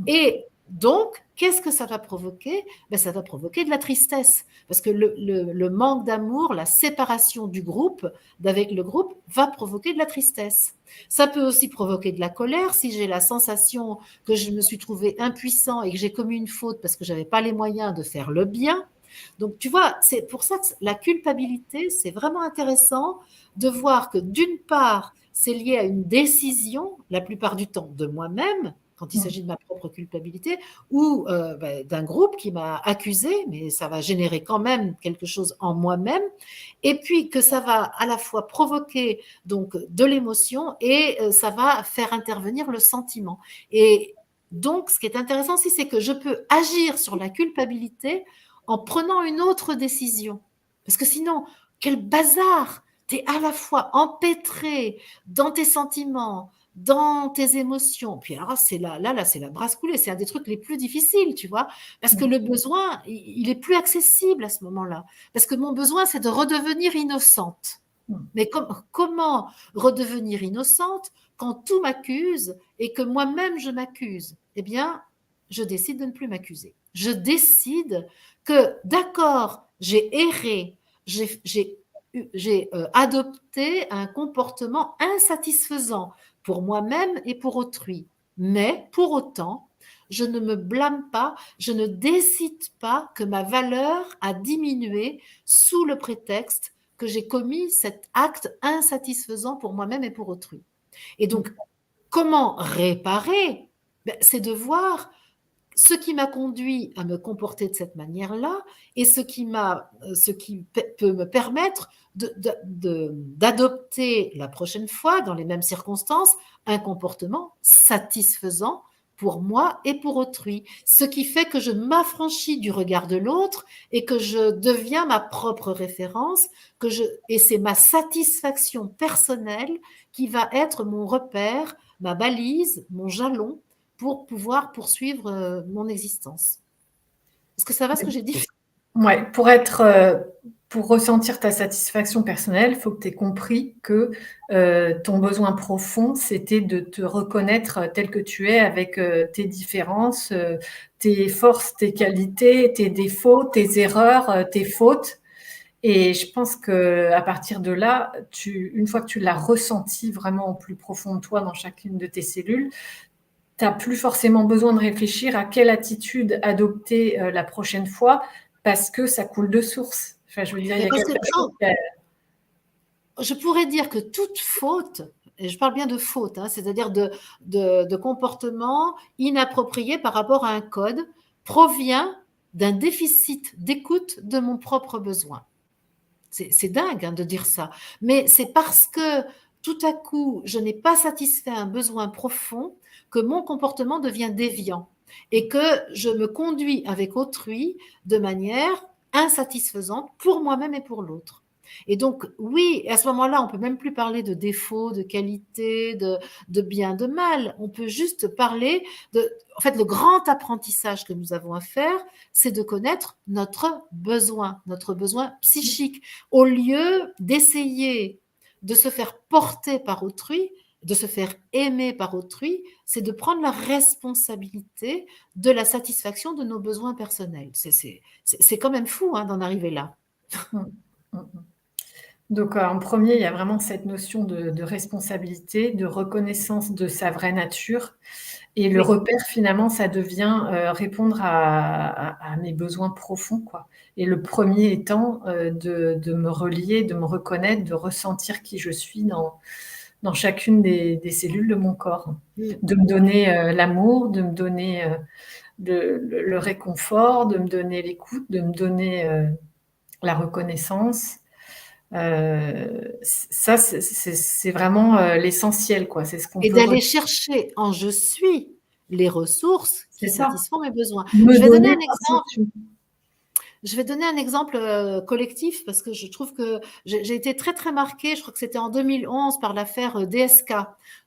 Et donc, qu'est-ce que ça va provoquer? Ben, ça va provoquer de la tristesse. Parce que le manque d'amour, la séparation du groupe, d'avec le groupe, va provoquer de la tristesse. Ça peut aussi provoquer de la colère si j'ai la sensation que je me suis trouvé impuissant et que j'ai commis une faute parce que j'avais pas les moyens de faire le bien. Donc, tu vois, c'est pour ça que la culpabilité, c'est vraiment intéressant de voir que d'une part, c'est lié à une décision, la plupart du temps de moi-même, quand il s'agit de ma propre culpabilité, ou d'un groupe qui m'a accusé, mais ça va générer quand même quelque chose en moi-même, et puis que ça va à la fois provoquer donc de l'émotion et ça va faire intervenir le sentiment. Et donc, ce qui est intéressant aussi, c'est que je peux agir sur la culpabilité en prenant une autre décision. Parce que sinon, quel bazar! Tu es à la fois empêtré dans tes sentiments, dans tes émotions. Puis alors, c'est la brasse coulée. C'est un des trucs les plus difficiles, tu vois. Parce que le besoin, il est plus accessible à ce moment-là. Parce que mon besoin, c'est de redevenir innocente. Mais comment redevenir innocente quand tout m'accuse et que moi-même je m'accuse? Eh bien, je décide de ne plus m'accuser. Je décide que, d'accord, j'ai erré, j'ai adopté un comportement insatisfaisant pour moi-même et pour autrui. Mais pour autant, je ne me blâme pas, je ne décide pas que ma valeur a diminué sous le prétexte que j'ai commis cet acte insatisfaisant pour moi-même et pour autrui. Et donc, comment réparer? Ben, c'est de voir ce qui m'a conduit à me comporter de cette manière-là et ce qui peut me permettre d'adopter la prochaine fois, dans les mêmes circonstances, un comportement satisfaisant pour moi et pour autrui. Ce qui fait que je m'affranchis du regard de l'autre et que je deviens ma propre référence, et c'est ma satisfaction personnelle qui va être mon repère, ma balise, mon jalon pour pouvoir poursuivre mon existence. Est-ce que ça va ce que j'ai dit? Ouais, pour ressentir ta satisfaction personnelle, il faut que tu aies compris que ton besoin profond, c'était de te reconnaître tel que tu es avec tes différences, tes forces, tes qualités, tes défauts, tes erreurs, tes fautes. Et je pense que à partir de là, une fois que tu l'as ressenti vraiment au plus profond de toi dans chacune de tes cellules, tu n'as plus forcément besoin de réfléchir à quelle attitude adopter la prochaine fois parce que ça coule de source. Enfin, je veux dire, il y a quelque chose je pourrais dire que toute faute, et je parle bien de faute, hein, c'est-à-dire de comportement inapproprié par rapport à un code, provient d'un déficit d'écoute de mon propre besoin. C'est dingue hein, de dire ça, mais c'est parce que tout à coup, je n'ai pas satisfait un besoin profond que mon comportement devient déviant et que je me conduis avec autrui de manière insatisfaisante pour moi-même et pour l'autre. Et donc, oui, à ce moment-là, on peut même plus parler de défaut, de qualité, de bien, de mal. On peut juste parler de, en fait, le grand apprentissage que nous avons à faire, c'est de connaître notre besoin psychique, au lieu d'essayer de se faire porter par autrui, de se faire aimer par autrui, c'est de prendre la responsabilité de la satisfaction de nos besoins personnels. C'est quand même fou hein, d'en arriver là. Mmh. Mmh mh. Donc, en premier, il y a vraiment cette notion de responsabilité, de reconnaissance de sa vraie nature et le Oui. repère finalement, ça devient, répondre à mes besoins profonds, quoi et le premier étant, de me relier, de me reconnaître, de ressentir qui je suis dans chacune des cellules de mon corps. Mm. De me donner, l'amour, de me donner, le réconfort, de me donner l'écoute, de me donner, la reconnaissance. Ça, c'est vraiment, l'essentiel, quoi. C'est ce qu'on Et peut d'aller re chercher en je suis les ressources c'est qui ça, satisfont mes besoins. me Je vais donner donner un par ce exemple. tu Je vais donner un exemple collectif parce que je trouve que j'ai été très très marquée. Je crois que c'était en 2011 par l'affaire DSK.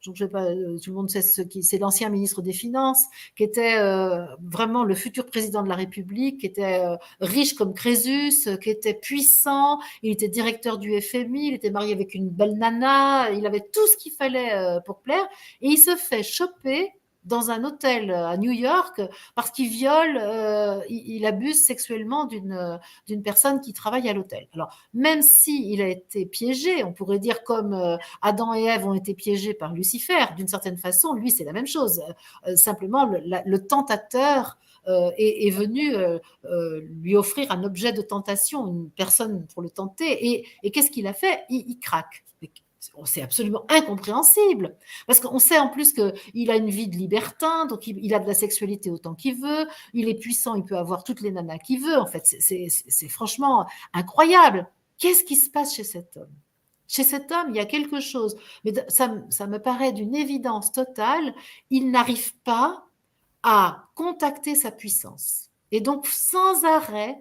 Donc je vais pas, tout le monde sait ce qui, c'est l'ancien ministre des Finances qui était vraiment le futur président de la République, qui était riche comme Crésus, qui était puissant. Il était directeur du FMI, il était marié avec une belle nana, il avait tout ce qu'il fallait pour plaire, et il se fait choper dans un hôtel à New York parce qu'il viole, il abuse sexuellement d'une personne qui travaille à l'hôtel. Alors, même s'il a été piégé, on pourrait dire comme Adam et Ève ont été piégés par Lucifer, d'une certaine façon, lui, c'est la même chose. Simplement, le tentateur est venu lui offrir un objet de tentation, une personne pour le tenter, et qu'est-ce qu'il a fait? Il craque. C'est absolument incompréhensible. Parce qu'on sait en plus qu'il a une vie de libertin, donc il a de la sexualité autant qu'il veut, il est puissant, il peut avoir toutes les nanas qu'il veut. En fait, c'est franchement incroyable. Qu'est-ce qui se passe chez cet homme? Chez cet homme, il y a quelque chose, mais ça me paraît d'une évidence totale, il n'arrive pas à contacter sa puissance. Et donc, sans arrêt,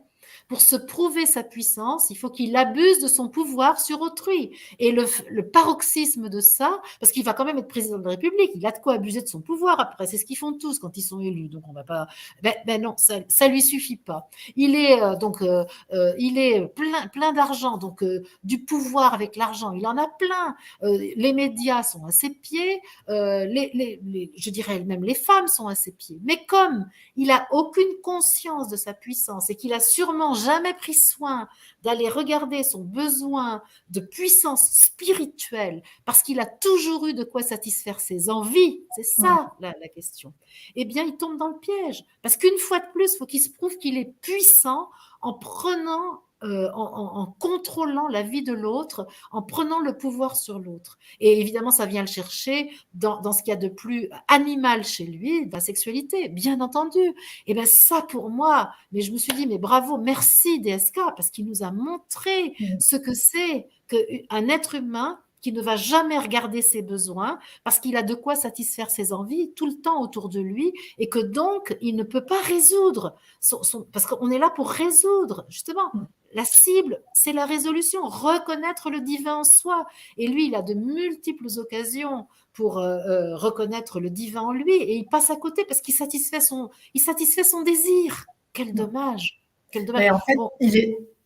pour se prouver sa puissance, il faut qu'il abuse de son pouvoir sur autrui. Et le paroxysme de ça, parce qu'il va quand même être président de la République, il a de quoi abuser de son pouvoir. Après, c'est ce qu'ils font tous quand ils sont élus. Donc, on va pas. Ben non, ça lui suffit pas. Il est plein d'argent, donc du pouvoir avec l'argent, il en a plein. Les médias sont à ses pieds, je dirais même les femmes sont à ses pieds. Mais comme il a aucune conscience de sa puissance et qu'il a sûrement jamais pris soin d'aller regarder son besoin de puissance spirituelle parce qu'il a toujours eu de quoi satisfaire ses envies, c'est mmh, ça la question, eh bien il tombe dans le piège. Parce qu'une fois de plus, il faut qu'il se prouve qu'il est puissant en prenant en contrôlant la vie de l'autre, en prenant le pouvoir sur l'autre. Et évidemment, ça vient le chercher dans ce qu'il y a de plus animal chez lui, la sexualité, bien entendu. Et bien ça, pour moi, mais je me suis dit, mais bravo, merci DSK, parce qu'il nous a montré mmh. ce que c'est qu'un être humain qui ne va jamais regarder ses besoins parce qu'il a de quoi satisfaire ses envies tout le temps autour de lui et que donc il ne peut pas résoudre parce qu'on est là pour résoudre justement. La cible, c'est la résolution, reconnaître le divin en soi. Et lui, il a de multiples occasions pour reconnaître le divin en lui et il passe à côté parce il satisfait son désir. Quel dommage, quel dommage. Mais en fait, Bon,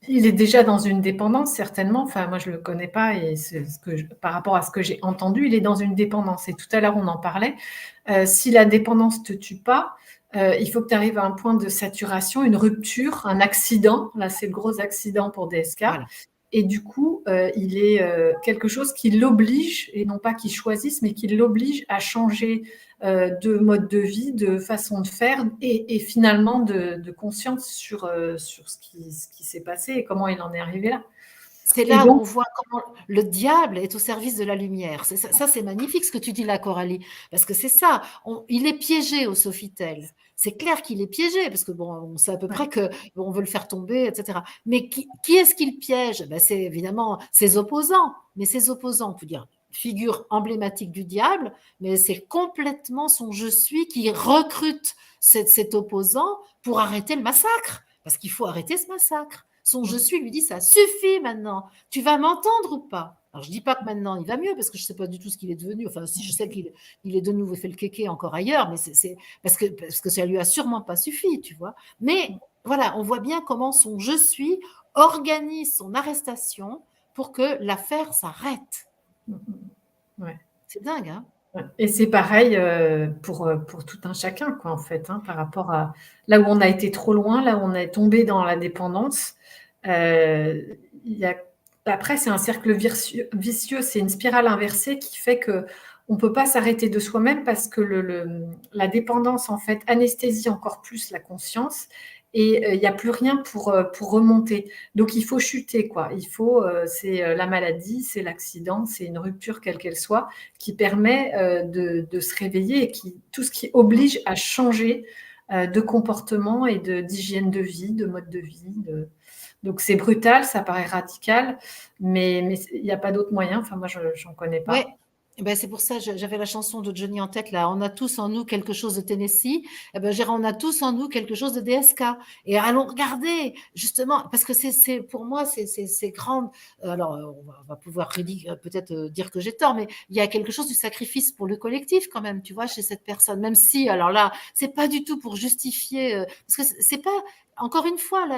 il est déjà dans une dépendance certainement. Enfin, moi, je le connais pas et c'est ce que par rapport à ce que j'ai entendu, il est dans une dépendance et tout à l'heure, on en parlait. Si la dépendance te tue pas, il faut que tu arrives à un point de saturation, une rupture, un accident. Là, c'est le gros accident pour DSK voilà. et du coup, il est, quelque chose qui l'oblige et non pas qu'il choisisse, mais qui l'oblige à changer, de mode de vie, de façon de faire et finalement de conscience sur ce qui s'est passé et comment il en est arrivé là C'est et là où donc on voit comment le diable est au service de la lumière. Ça, c'est magnifique ce que tu dis là, Coralie, parce que c'est ça. Il est piégé au Sofitel. C'est clair qu'il est piégé, parce que bon, on sait à peu ouais, près que bon, on veut le faire tomber, etc. Mais qui est-ce qu'il piège? Ben, c'est évidemment ses opposants. Mais ses opposants, on peut dire, figure emblématique du diable, mais c'est complètement son je suis qui recrute cet opposant pour arrêter le massacre. Parce qu'il faut arrêter ce massacre. Son je suis lui dit ça suffit maintenant, tu vas m'entendre ou pas? Alors je dis pas que maintenant il va mieux parce que je sais pas du tout ce qu'il est devenu. Enfin, si je sais qu'il est de nouveau fait le kéké encore ailleurs, mais c'est parce que ça lui a sûrement pas suffi, tu vois. Mais voilà, on voit bien comment son je suis organise son arrestation pour que l'affaire s'arrête. Ouais. C'est dingue, hein? Et c'est pareil pour tout un chacun, quoi, en fait, hein, par rapport à là où on a été trop loin, là où on est tombé dans la dépendance. Il y a après, c'est un cercle vicieux, c'est une spirale inversée qui fait que on peut pas s'arrêter de soi-même parce que la dépendance, en fait, anesthésie encore plus la conscience et il y a plus rien pour remonter. Donc il faut chuter, quoi. Il faut, c'est la maladie, c'est l'accident, c'est une rupture quelle qu'elle soit, qui permet de se réveiller et tout ce qui oblige à changer de comportement et d'hygiène de vie, de mode de vie. Donc c'est brutal, ça paraît radical, mais il n'y a pas d'autre moyen. Enfin, moi, je n'en connais Ouais, pas. ben, c'est pour ça, j'avais la chanson de Johnny en tête, là. On a tous en nous quelque chose de Tennessee. Eh ben, on a tous en nous quelque chose de DSK. Et allons regarder, justement, parce que pour moi, c'est grande. Alors, on va pouvoir peut-être dire que j'ai tort, mais il y a quelque chose du sacrifice pour le collectif, quand même, tu vois, chez cette personne. Même si, alors là, c'est pas du tout pour justifier, parce que c'est pas, encore une fois, là,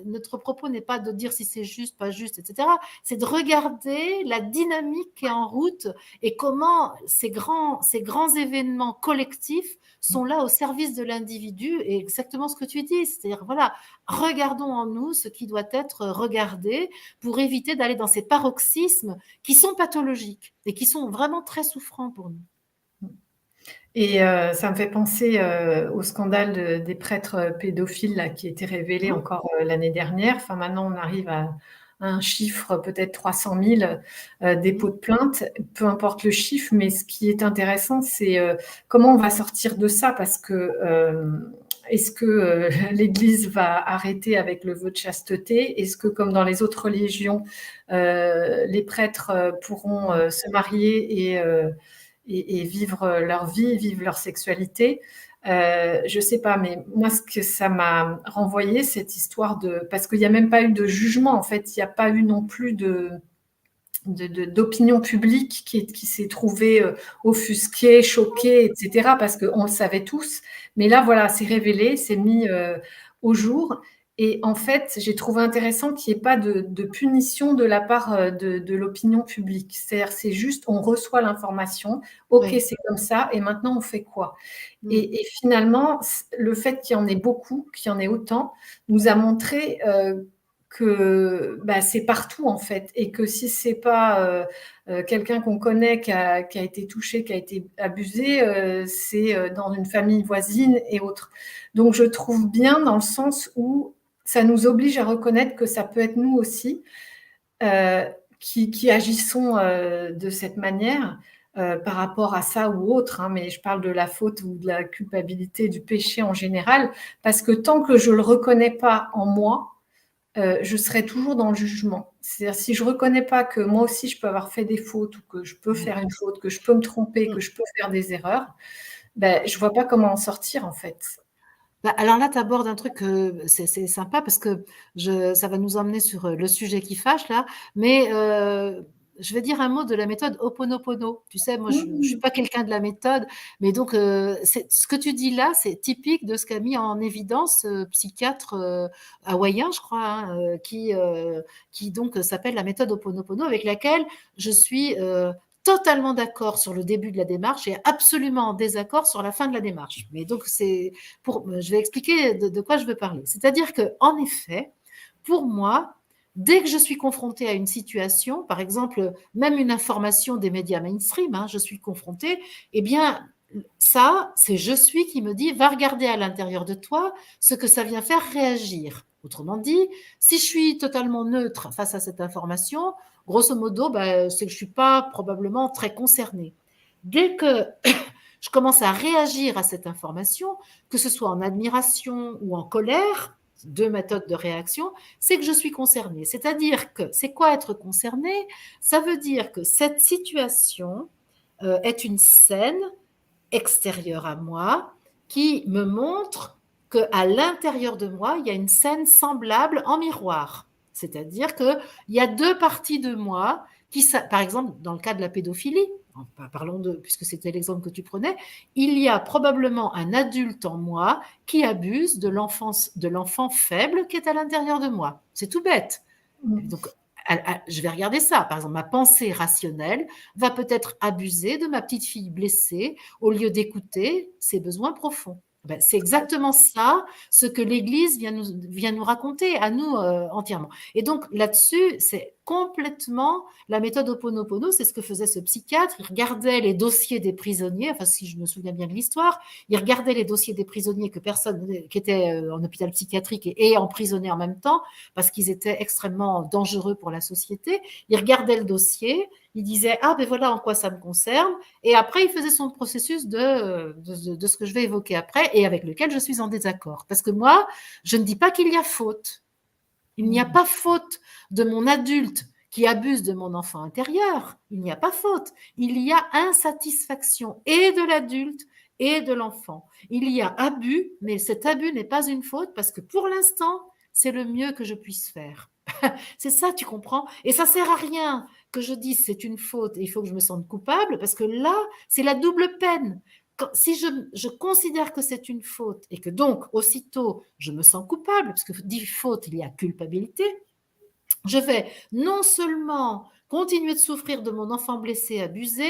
notre propos n'est pas de dire si c'est juste, pas juste, etc. C'est de regarder la dynamique qui est en route et comment ces grands événements collectifs sont là au service de l'individu et exactement ce que tu dis, c'est-à-dire voilà, regardons en nous ce qui doit être regardé pour éviter d'aller dans ces paroxysmes qui sont pathologiques et qui sont vraiment très souffrants pour nous. Et ça me fait penser au scandale des prêtres pédophiles là, qui a été révélé Mmh. encore l'année dernière. Enfin, maintenant, on arrive à un chiffre peut-être 300 000 dépôts de plainte, peu importe le chiffre, mais ce qui est intéressant, c'est comment on va sortir de ça, parce que est-ce que l'Église va arrêter avec le vœu de chasteté? Est-ce que, comme dans les autres religions, les prêtres pourront se marier et vivre leur vie, vivre leur sexualité? Je sais pas, mais moi, ce que ça m'a renvoyé, cette histoire parce qu'il n'y a même pas eu de jugement, en fait, il n'y a pas eu non plus d'opinion publique qui s'est trouvée offusquée, choquée, etc., parce qu'on le savait tous. Mais là, voilà, c'est révélé, c'est mis au jour. Et en fait, j'ai trouvé intéressant qu'il n'y ait pas de punition de la part de l'opinion publique. C'est-à-dire, c'est juste, on reçoit l'information, ok, Oui. c'est comme ça, et maintenant on fait quoi? Mmh. Et finalement, le fait qu'il y en ait beaucoup, qu'il y en ait autant, nous a montré que bah, c'est partout en fait, et que si c'est pas quelqu'un qu'on connaît qui a été touché, qui a été abusé, c'est dans une famille voisine et autres. Donc je trouve bien dans le sens où ça nous oblige à reconnaître que ça peut être nous aussi euh, qui agissons de cette manière par rapport à ça ou autre, hein, mais je parle de la faute ou de la culpabilité, du péché en général, parce que tant que je le reconnais pas en moi, je serai toujours dans le jugement. C'est-à-dire, si je ne reconnais pas que moi aussi, je peux avoir fait des fautes, ou que je peux faire une faute, que je peux me tromper, que je peux faire des erreurs, ben, je ne vois pas comment en sortir, en fait. Bah, alors là, tu abordes un truc, c'est sympa parce que ça va nous emmener sur le sujet qui fâche là, mais je vais dire un mot de la méthode Ho'oponopono. Tu sais, moi, je ne suis Mmh. pas quelqu'un de la méthode, mais donc ce que tu dis là, c'est typique de ce qu'a mis en évidence psychiatre hawaïen, je crois, hein, qui donc s'appelle la méthode Ho'oponopono, avec laquelle je suis totalement d'accord sur le début de la démarche et absolument en désaccord sur la fin de la démarche. Mais donc, je vais expliquer de quoi je veux parler. C'est-à-dire que, en effet, pour moi, dès que je suis confrontée à une situation, par exemple, même une information des médias mainstream, hein, je suis confrontée, eh bien, ça, c'est je suis qui me dit, va regarder à l'intérieur de toi ce que ça vient faire réagir. Autrement dit, si je suis totalement neutre face à cette information, grosso modo, ben, c'est que je ne suis pas probablement très concernée. Dès que je commence à réagir à cette information, que ce soit en admiration ou en colère, deux méthodes de réaction, c'est que je suis concernée. C'est-à-dire que c'est quoi être concerné? Ça veut dire que cette situation est une scène extérieure à moi qui me montre qu'à l'intérieur de moi, il y a une scène semblable en miroir. C'est-à-dire qu'il y a deux parties de moi qui, par exemple, dans le cas de la pédophilie, parlons de, puisque c'était l'exemple que tu prenais, il y a probablement un adulte en moi qui abuse de l'enfant faible qui est à l'intérieur de moi. C'est tout bête. Donc, je vais regarder ça. Par exemple, ma pensée rationnelle va peut-être abuser de ma petite fille blessée au lieu d'écouter ses besoins profonds. Ben, c'est exactement ça, ce que l'Église vient nous raconter, à nous entièrement. Et donc là-dessus, c'est complètement la méthode Ho'oponopono, c'est ce que faisait ce psychiatre. Il regardait les dossiers des prisonniers, enfin si je me souviens bien de l'histoire, il regardait les dossiers des prisonniers qui étaient en hôpital psychiatrique et emprisonnés en même temps, parce qu'ils étaient extrêmement dangereux pour la société. Il regardait le dossier, il disait ah ben voilà en quoi ça me concerne, et après il faisait son processus de ce que je vais évoquer après et avec lequel je suis en désaccord. Parce que moi, je ne dis pas qu'il y a faute. Il n'y a pas faute de mon adulte qui abuse de mon enfant intérieur. Il n'y a pas faute. Il y a insatisfaction et de l'adulte et de l'enfant. Il y a abus, mais cet abus n'est pas une faute parce que pour l'instant, c'est le mieux que je puisse faire. C'est ça, tu comprends? Et ça sert à rien que je dise c'est une faute et il faut que je me sente coupable parce que là, c'est la double peine. Si je considère que c'est une faute et que donc aussitôt je me sens coupable, parce que dit faute, il y a culpabilité, je vais non seulement continuer de souffrir de mon enfant blessé, abusé,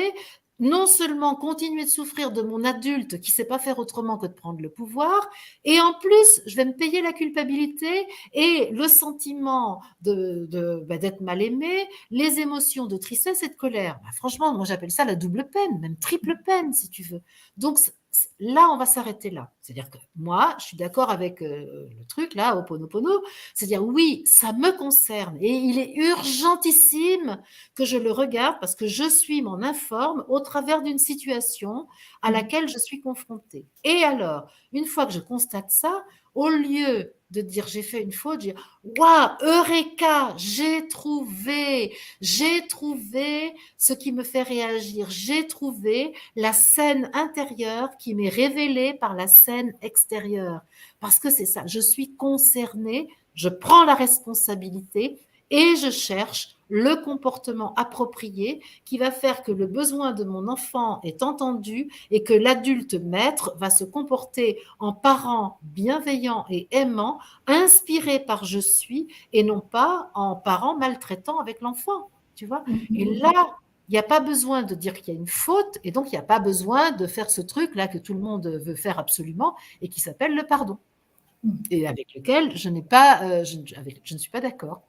non seulement continuer de souffrir de mon adulte qui ne sait pas faire autrement que de prendre le pouvoir, et en plus, je vais me payer la culpabilité et le sentiment d'être mal aimé, les émotions de tristesse et de colère. Bah, franchement, moi j'appelle ça la double peine, même triple peine si tu veux. Donc là, on va s'arrêter là. C'est-à-dire que moi, je suis d'accord avec le truc là, Ho'oponopono, c'est-à-dire oui, ça me concerne et il est urgentissime que je le regarde parce que je suis m'en informe au travers d'une situation à laquelle je suis confrontée. Et alors, une fois que je constate ça, au lieu de dire j'ai fait une faute, je dis waouh, Eureka, j'ai trouvé ce qui me fait réagir, j'ai trouvé la scène intérieure qui m'est révélée par la scène extérieure. Parce que c'est ça, je suis concernée, je prends la responsabilité et je cherche le comportement approprié qui va faire que le besoin de mon enfant est entendu et que l'adulte maître va se comporter en parent bienveillant et aimant, inspiré par je suis et non pas en parent maltraitant avec l'enfant, tu vois. Et là, il n'y a pas besoin de dire qu'il y a une faute et donc il n'y a pas besoin de faire ce truc-là que tout le monde veut faire absolument et qui s'appelle le pardon et avec lequel je ne suis pas d'accord.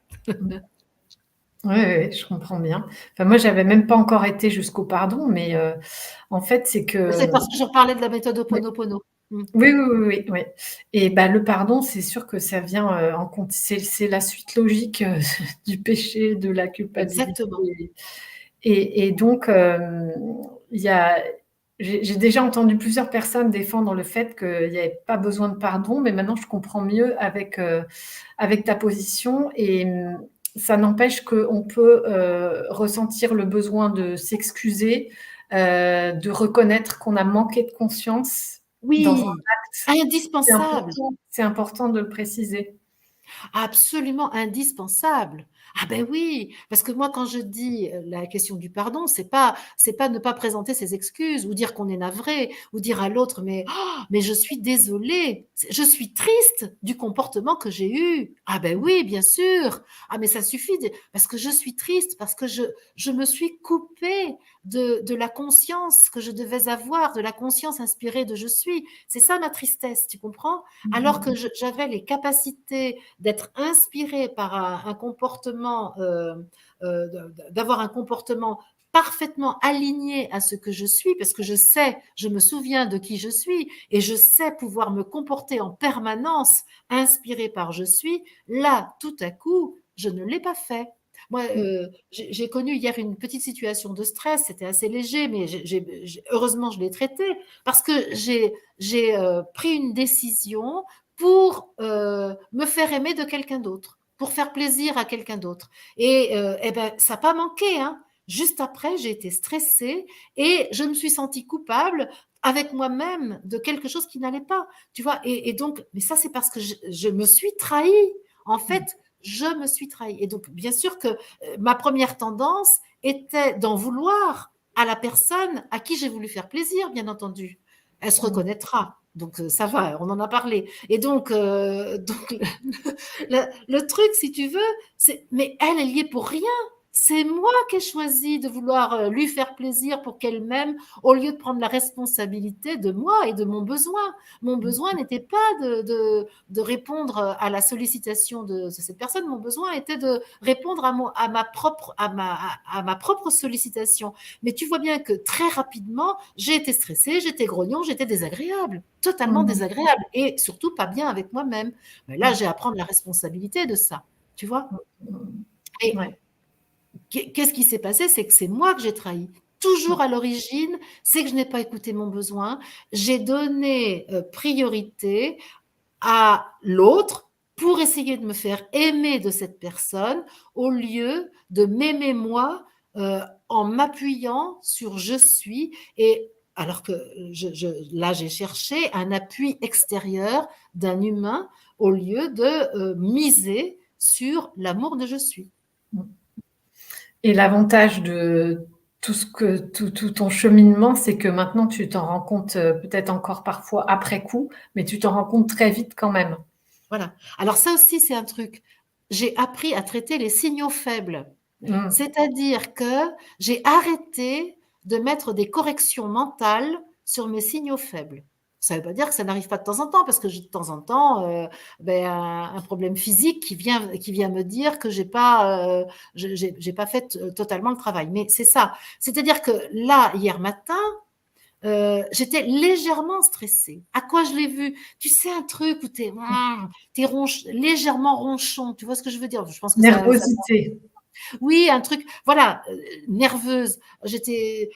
Oui, je comprends bien. Enfin, moi, j'avais même pas encore été jusqu'au pardon, mais en fait, c'est C'est que parce que je parlais de la méthode oui, Ho'oponopono. oui, oui, oui, oui, oui. Et bah, le pardon, c'est sûr que ça vient en compte. C'est la suite logique du péché, de la culpabilité. Exactement. Et donc, il y a, j'ai déjà entendu plusieurs personnes défendre le fait qu'il n'y avait pas besoin de pardon, mais maintenant je comprends mieux avec ta position. Et ça n'empêche qu'on peut ressentir le besoin de s'excuser, de reconnaître qu'on a manqué de conscience dans un Oui, acte. indispensable. C'est important de le préciser. Absolument indispensable. Ah ben oui, parce que moi quand je dis la question du pardon, c'est pas ne pas présenter ses excuses ou dire qu'on est navré ou dire à l'autre mais je suis désolée, je suis triste du comportement que j'ai eu. Ah ben oui, bien sûr. Ah mais ça suffit parce que je suis triste parce que je me suis coupée de la conscience que je devais avoir, de la conscience inspirée de je suis. C'est ça ma tristesse, tu comprends? Alors que j'avais les capacités d'être inspirée par un comportement, d'avoir un comportement parfaitement aligné à ce que je suis, parce que je sais, je me souviens de qui je suis et je sais pouvoir me comporter en permanence inspirée par je suis, là, tout à coup, je ne l'ai pas fait. Moi, j'ai connu hier une petite situation de stress, c'était assez léger, mais heureusement, je l'ai traité parce que j'ai pris une décision pour me faire aimer de quelqu'un d'autre, pour faire plaisir à quelqu'un d'autre. Et ben, ça n'a pas manqué, hein. Juste après, j'ai été stressée et je me suis sentie coupable avec moi-même de quelque chose qui n'allait pas, tu vois? Et donc, mais ça, c'est parce que je me suis trahie. En fait, je me suis trahie. Et donc, bien sûr que ma première tendance était d'en vouloir à la personne à qui j'ai voulu faire plaisir, bien entendu. Elle se Mmh. reconnaîtra. Donc, ça va, on en a parlé. Et donc le truc, si tu veux, c'est, mais elle y est pour rien. C'est moi qui ai choisi de vouloir lui faire plaisir pour qu'elle m'aime, au lieu de prendre la responsabilité de moi et de mon besoin. Mon besoin n'était pas de répondre à la sollicitation de cette personne. Mon besoin était de répondre à ma propre sollicitation. Mais tu vois bien que très rapidement, j'ai été stressée, j'étais grognon, j'étais désagréable, totalement Mmh. désagréable et surtout pas bien avec moi-même. Mais là, Mmh. j'ai à prendre la responsabilité de ça, tu vois. Mmh. Et Ouais. qu'est-ce qui s'est passé? C'est que c'est moi que j'ai trahi. Toujours à l'origine, c'est que je n'ai pas écouté mon besoin. J'ai donné priorité à l'autre pour essayer de me faire aimer de cette personne au lieu de m'aimer moi en m'appuyant sur je suis. Et alors que là, j'ai cherché un appui extérieur d'un humain au lieu de miser sur l'amour de je suis. Mmh. Et l'avantage de tout ton cheminement, c'est que maintenant tu t'en rends compte, peut-être encore parfois après coup, mais tu t'en rends compte très vite quand même. Voilà. Alors ça aussi, c'est un truc. J'ai appris à traiter les signaux faibles. Mmh. C'est-à-dire que j'ai arrêté de mettre des corrections mentales sur mes signaux faibles. Ça ne veut pas dire que ça n'arrive pas de temps en temps, parce que j'ai de temps en temps un problème physique qui vient me dire que j'ai pas fait totalement le travail. Mais c'est ça. C'est-à-dire que là, hier matin, j'étais légèrement stressée. À quoi je l'ai vu? Tu sais, un truc où t'es légèrement ronchon. Tu vois ce que je veux dire? Je pense que ça Nervosité. oui, un truc, voilà, nerveuse. J'étais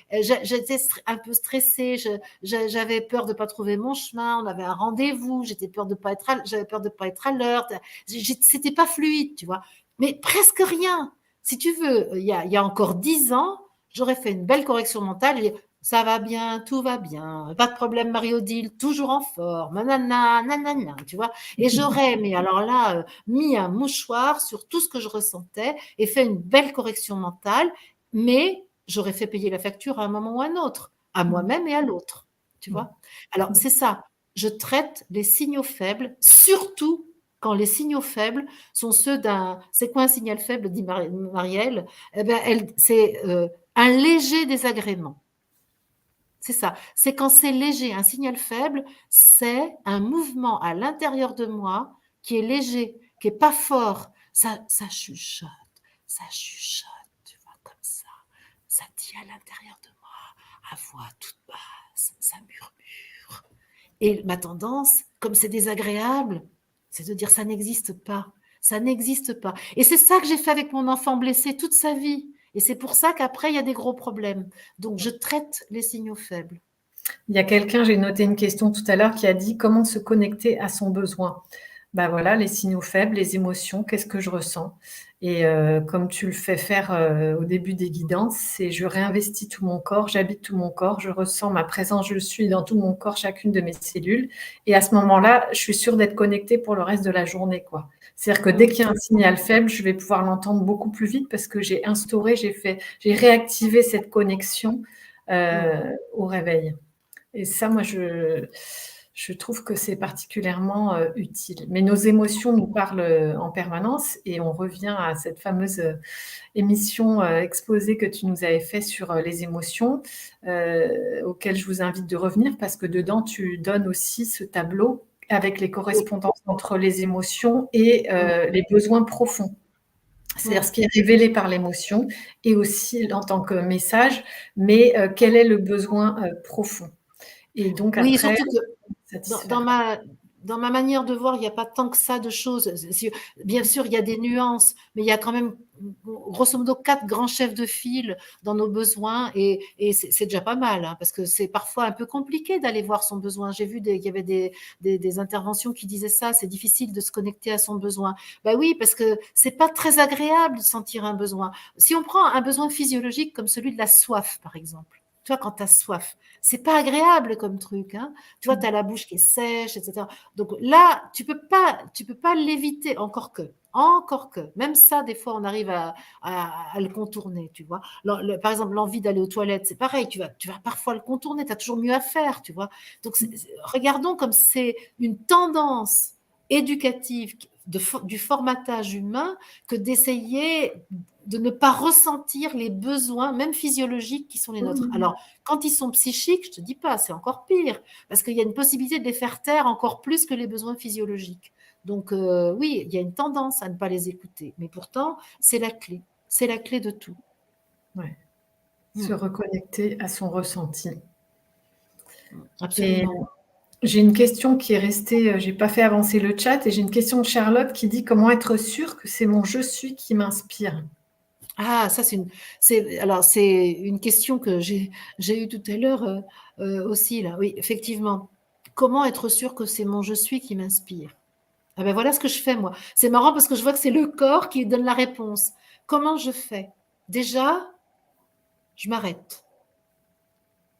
un peu stressée. J'avais peur de pas trouver mon chemin. On avait un rendez-vous. J'avais peur de pas être à l'heure. C'était pas fluide, tu vois. Mais presque rien. Si tu veux, il y a encore 10 ans, j'aurais fait une belle correction mentale. Ça va bien, tout va bien, pas de problème, Marie-Odile, toujours en forme, nanana, nanana, tu vois. Et j'aurais, mais alors là, mis un mouchoir sur tout ce que je ressentais et fait une belle correction mentale, mais j'aurais fait payer la facture à un moment ou à un autre, à Mmh. moi-même et à l'autre, tu Mmh. vois. Alors, Mmh. c'est ça, je traite les signaux faibles, surtout quand les signaux faibles sont ceux d'un... C'est quoi un signal faible, dit Marielle? Eh ben, c'est un léger désagrément. C'est ça. C'est quand c'est léger, un signal faible, c'est un mouvement à l'intérieur de moi qui est léger, qui est pas fort. Ça chuchote, tu vois, comme ça. Ça dit à l'intérieur de moi, à voix toute basse, ça murmure. Et ma tendance, comme c'est désagréable, c'est de dire ça n'existe pas. Ça n'existe pas. Et c'est ça que j'ai fait avec mon enfant blessé toute sa vie. Et c'est pour ça qu'après, il y a des gros problèmes. Donc, je traite les signaux faibles. Il y a quelqu'un, j'ai noté une question tout à l'heure, qui a dit: «Comment se connecter à son besoin?» Bah, voilà, les signaux faibles, les émotions, qu'est-ce que je ressens? Et comme tu le fais faire, au début des guidances, c'est je réinvestis tout mon corps, j'habite tout mon corps, je ressens ma présence, je suis dans tout mon corps, chacune de mes cellules et à ce moment-là, je suis sûre d'être connectée pour le reste de la journée, quoi. C'est-à-dire que dès Mmh. qu'il y a un signal faible, je vais pouvoir l'entendre beaucoup plus vite parce que j'ai réactivé cette connexion, Ouais. au réveil. Et ça, moi, je trouve que c'est particulièrement, utile. Mais nos émotions nous parlent, en permanence et on revient à cette fameuse, émission, exposé que tu nous avais fait sur, les émotions, auquel je vous invite de revenir parce que dedans, tu donnes aussi ce tableau avec les Oui. correspondances entre les émotions et Mmh. les besoins profonds. C'est-à-dire Ouais. ce qui est révélé par l'émotion et aussi en tant que message, mais quel est le besoin, profond? Et donc Oui, après, surtout que dans satisfaire. ma dans ma manière de voir, il n'y a pas tant que ça de choses. Bien sûr, il y a des nuances, mais il y a quand même, grosso modo, 4 grands chefs de file dans nos besoins, et c'est déjà pas mal, hein, parce que c'est parfois un peu compliqué d'aller voir son besoin. J'ai vu il y avait des interventions qui disaient ça, c'est difficile de se connecter à son besoin. Ben oui, parce que c'est pas très agréable de sentir un besoin. Si on prend un besoin physiologique comme celui de la soif, par exemple, tu vois, quand tu as soif, c'est pas agréable comme truc, hein. Tu vois, tu as la bouche qui est sèche, etc. Donc là, tu peux pas l'éviter, encore que, même ça, des fois, on arrive à le contourner, tu vois. Par exemple, l'envie d'aller aux toilettes, c'est pareil, tu vas parfois le contourner, tu as toujours mieux à faire, tu vois. Donc, regardons comme c'est une tendance éducative du formatage humain que d'essayer de ne pas ressentir les besoins, même physiologiques, qui sont les nôtres. Alors, quand ils sont psychiques, je te dis pas, c'est encore pire, parce qu'il y a une possibilité de les faire taire encore plus que les besoins physiologiques. Donc, oui, il y a une tendance à ne pas les écouter, mais pourtant, c'est la clé. C'est la clé de tout. Ouais. Se reconnecter à son ressenti. Et Absolument. j'ai une question qui est restée, j'ai pas fait avancer le chat, et j'ai une question de Charlotte qui dit: «Comment être sûr que c'est mon je suis qui m'inspire?» Ah, ça, c'est une question que j'ai eue tout à l'heure aussi, là. Oui, effectivement. Comment être sûr que c'est mon je suis qui m'inspire? Ah ben voilà ce que je fais, moi. C'est marrant parce que je vois que c'est le corps qui donne la réponse. Comment je fais? Déjà, je m'arrête.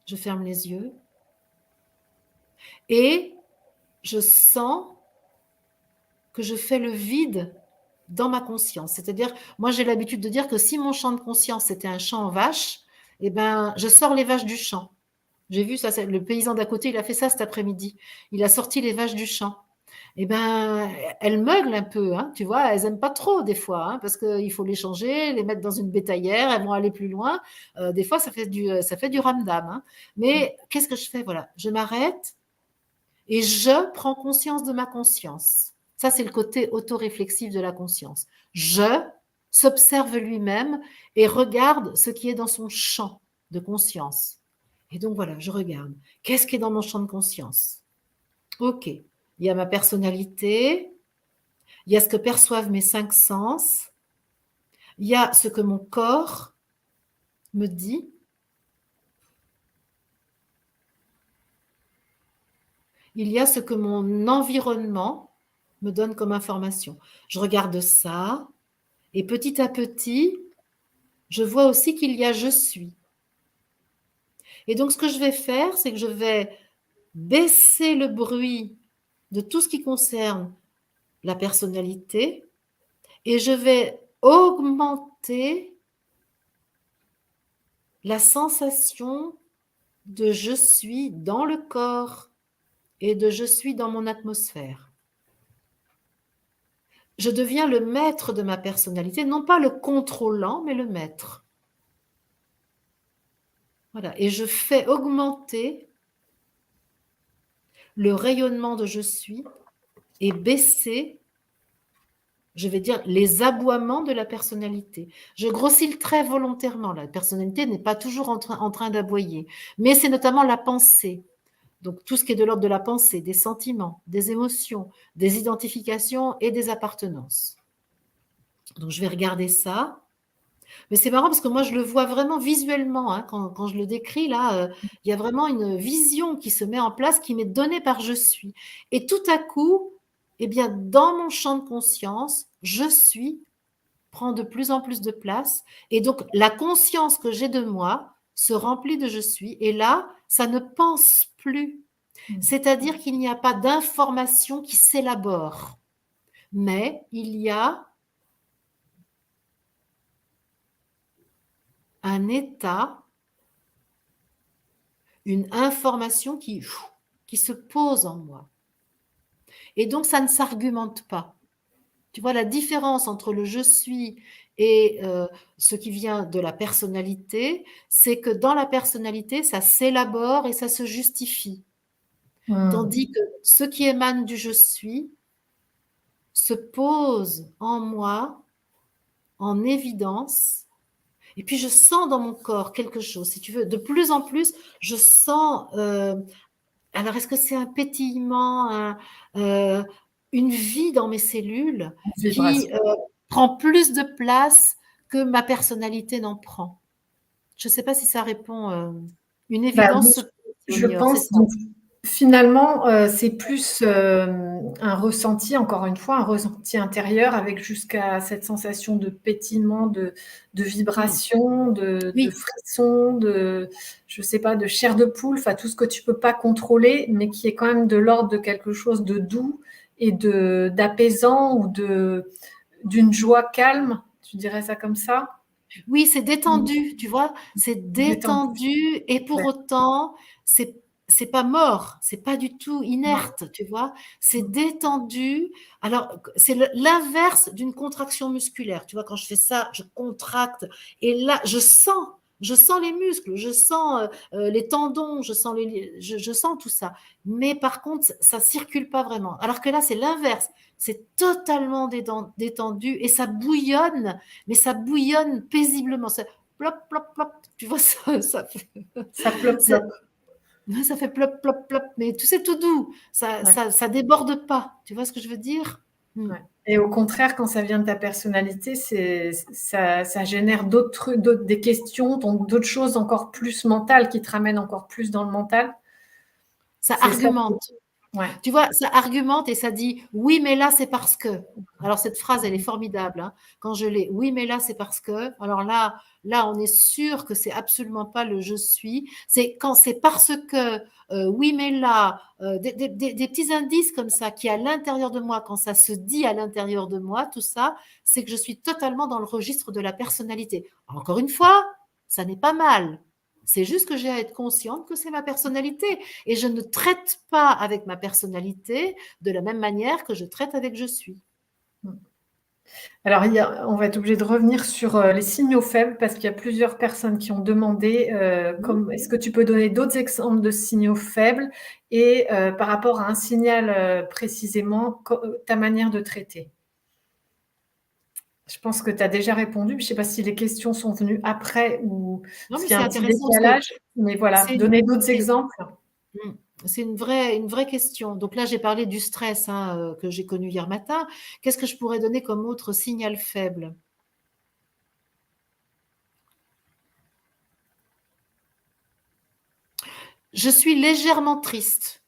Je ferme les yeux et je sens que je fais le vide dans ma conscience. C'est-à-dire, moi, j'ai l'habitude de dire que si mon champ de conscience était un champ en vaches, eh ben, je sors les vaches du champ. J'ai vu ça, le paysan d'à côté, il a fait ça cet après-midi. Il a sorti les vaches du champ. Eh ben, elles meuglent un peu, hein, tu vois, elles aiment pas trop des fois, hein, parce qu'il faut les changer, les mettre dans une bétaillère, elles vont aller plus loin. Des fois, ça fait du ramdam, hein. Mais qu'est-ce que je fais? Voilà, je m'arrête et je prends conscience de ma conscience. Ça, c'est le côté autoréflexif de la conscience. Je s'observe lui-même et regarde ce qui est dans son champ de conscience. Et donc voilà, je regarde. Qu'est-ce qui est dans mon champ de conscience? Ok, il y a ma personnalité, il y a ce que perçoivent mes 5 sens, il y a ce que mon corps me dit, il y a ce que mon environnement me donne comme information. Je regarde ça et petit à petit, je vois aussi qu'il y a je suis. Et donc ce que je vais faire, c'est que je vais baisser le bruit de tout ce qui concerne la personnalité et je vais augmenter la sensation de je suis dans le corps et de je suis dans mon atmosphère. Je deviens le maître de ma personnalité, non pas le contrôlant, mais le maître. Voilà. Et je fais augmenter le rayonnement de je suis et baisser, je vais dire, les aboiements de la personnalité. Je grossis le trait volontairement. La personnalité n'est pas toujours en train d'aboyer, mais c'est notamment la pensée. Donc tout ce qui est de l'ordre de la pensée, des sentiments, des émotions, des identifications et des appartenances. Donc je vais regarder ça. Mais c'est marrant parce que moi je le vois vraiment visuellement, hein, quand je le décris là, il y a vraiment une vision qui se met en place, qui m'est donnée par je suis. Et tout à coup, eh bien, dans mon champ de conscience, je suis prend de plus en plus de place. Et donc la conscience que j'ai de moi se remplit de je suis. Et là, ça ne pense plus. C'est-à-dire qu'il n'y a pas d'information qui s'élabore, mais il y a un état, une information qui se pose en moi. Et donc, ça ne s'argumente pas. Tu vois la différence entre le je suis et ce qui vient de la personnalité, c'est que dans la personnalité, ça s'élabore et ça se justifie. Tandis que ce qui émane du je suis se pose en moi en évidence. Et puis, je sens dans mon corps quelque chose, si tu veux. De plus en plus, je sens alors est-ce que c'est un pétillement, heu, une vie dans mes cellules qui, Vibration. prend plus de place que ma personnalité n'en prend? Je ne sais pas si ça répond, une Bah, oui, évidence se pose si on je ignore, c'est pense ça? donc finalement, c'est plus, un ressenti, encore une fois, un ressenti intérieur avec jusqu'à cette sensation de pétillement, de Mmh. vibration, de Oui, frisson, de je sais pas, de chair de poule, enfin tout ce que tu peux pas contrôler, mais qui est quand même de l'ordre de quelque chose de doux et de d'apaisant ou d'une joie calme, tu dirais ça comme ça? oui, c'est Mmh, détendu, tu vois? C'est détendu, détendu et pour ouais, autant, c'est c'est pas mort, c'est pas du tout non, inerte, tu vois? C'est mmh, détendu. Alors q c'est l'inverse d'une contraction musculaire. Tu vois? Quand je fais ça, je contracte et là, je sens les muscles, je sens, les tendons, je sens je sens tout ça. Mais par contre, ça circule pas vraiment. Alors que là, c'est l'inverse. C'est totalement détendu et ça bouillonne, mais ça bouillonne paisiblement. Ça plop, plop, plop. Tu vois, ça plop c'est- plop, ça fait plop, plop, plop. Mais tu sais, tout doux. ouais. Ça déborde pas. Tu vois ce que je veux dire? Mm. Ouais. Et au contraire, quand ça vient de ta personnalité, ça génère d'autres trucs, des questions, donc d'autres choses encore plus mentales qui te ramènent encore plus dans le mental. Ça C'est ça. argumente. Ouais. Tu vois, ça argumente et ça dit oui, mais là, c'est parce que. Alors, cette phrase, elle est formidable. Hein. Quand je l'ai, oui, mais là, c'est parce que. Alors là, on est sûr que c'est absolument pas le je suis. C'est quand c'est parce que, oui, mais là, des petits indices comme ça qui, à l'intérieur de moi, quand ça se dit à l'intérieur de moi, tout ça, c'est que je suis totalement dans le registre de la personnalité. Encore une fois, ça n'est pas mal. C'est juste que j'ai à être consciente que c'est ma personnalité. Et je ne traite pas avec ma personnalité de la même manière que je traite avec je suis. Alors, on va être obligé de revenir sur les signaux faibles parce qu'il y a plusieurs personnes qui ont demandé Mmh. est-ce que tu peux donner d'autres exemples de signaux faibles et par rapport à un signal précisément, ta manière de traiter. Je pense que tu as déjà répondu, mais je ne sais pas si les questions sont venues après ou Non, mais s'il y a c'est un petit intéressant parce que décalage, mais voilà, c'est une donner d'autres c'est exemples. mmh, c'est une vraie question. Donc là, j'ai parlé du stress, hein, que j'ai connu hier matin. Qu'est-ce que je pourrais donner comme autre signal faible? Je suis légèrement triste.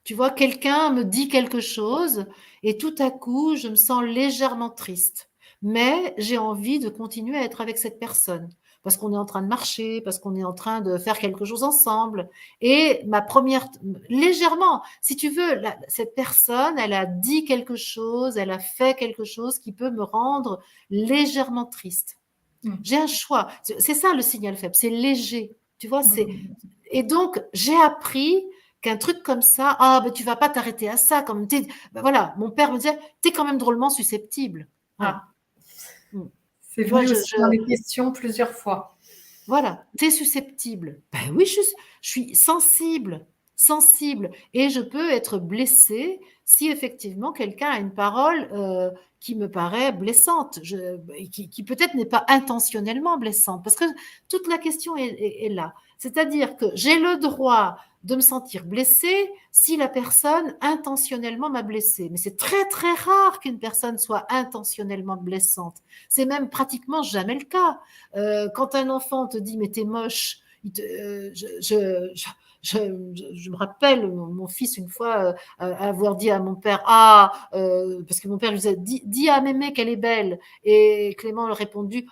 Tu vois, quelqu'un me dit quelque chose et tout à coup, je me sens légèrement triste. Mais j'ai envie de continuer à être avec cette personne parce qu'on est en train de marcher, parce qu'on est en train de faire quelque chose ensemble. Et ma première, légèrement, si tu veux, cette personne, elle a dit quelque chose, elle a fait quelque chose qui peut me rendre légèrement triste. Mmh. J'ai un choix. C'est ça le signal faible, c'est léger. Tu vois, Mmh c'est mh. et donc j'ai appris qu'un truc comme ça, ah ben tu vas pas t'arrêter à ça comme ben voilà, mon père me disait tu es quand même drôlement susceptible. Ouais. Ah, Mm. c'est Tu vois, venu aussi dans les questions plusieurs fois. voilà, tu es susceptible. Ben oui, je suis sensible, sensible. Et je peux être blessée si effectivement quelqu'un a une parole qui me paraît blessante, qui peut-être n'est pas intentionnellement blessante. Parce que toute la question est là. C'est-à-dire que j'ai le droit de me sentir blessée si la personne intentionnellement m'a blessée. Mais c'est très très rare qu'une personne soit intentionnellement blessante. C'est même pratiquement jamais le cas. Quand un enfant te dit mais t'es moche, je me rappelle mon fils une fois avoir dit à mon père parce que mon père lui disait dis à mémé qu'elle est belle et Clément a répondu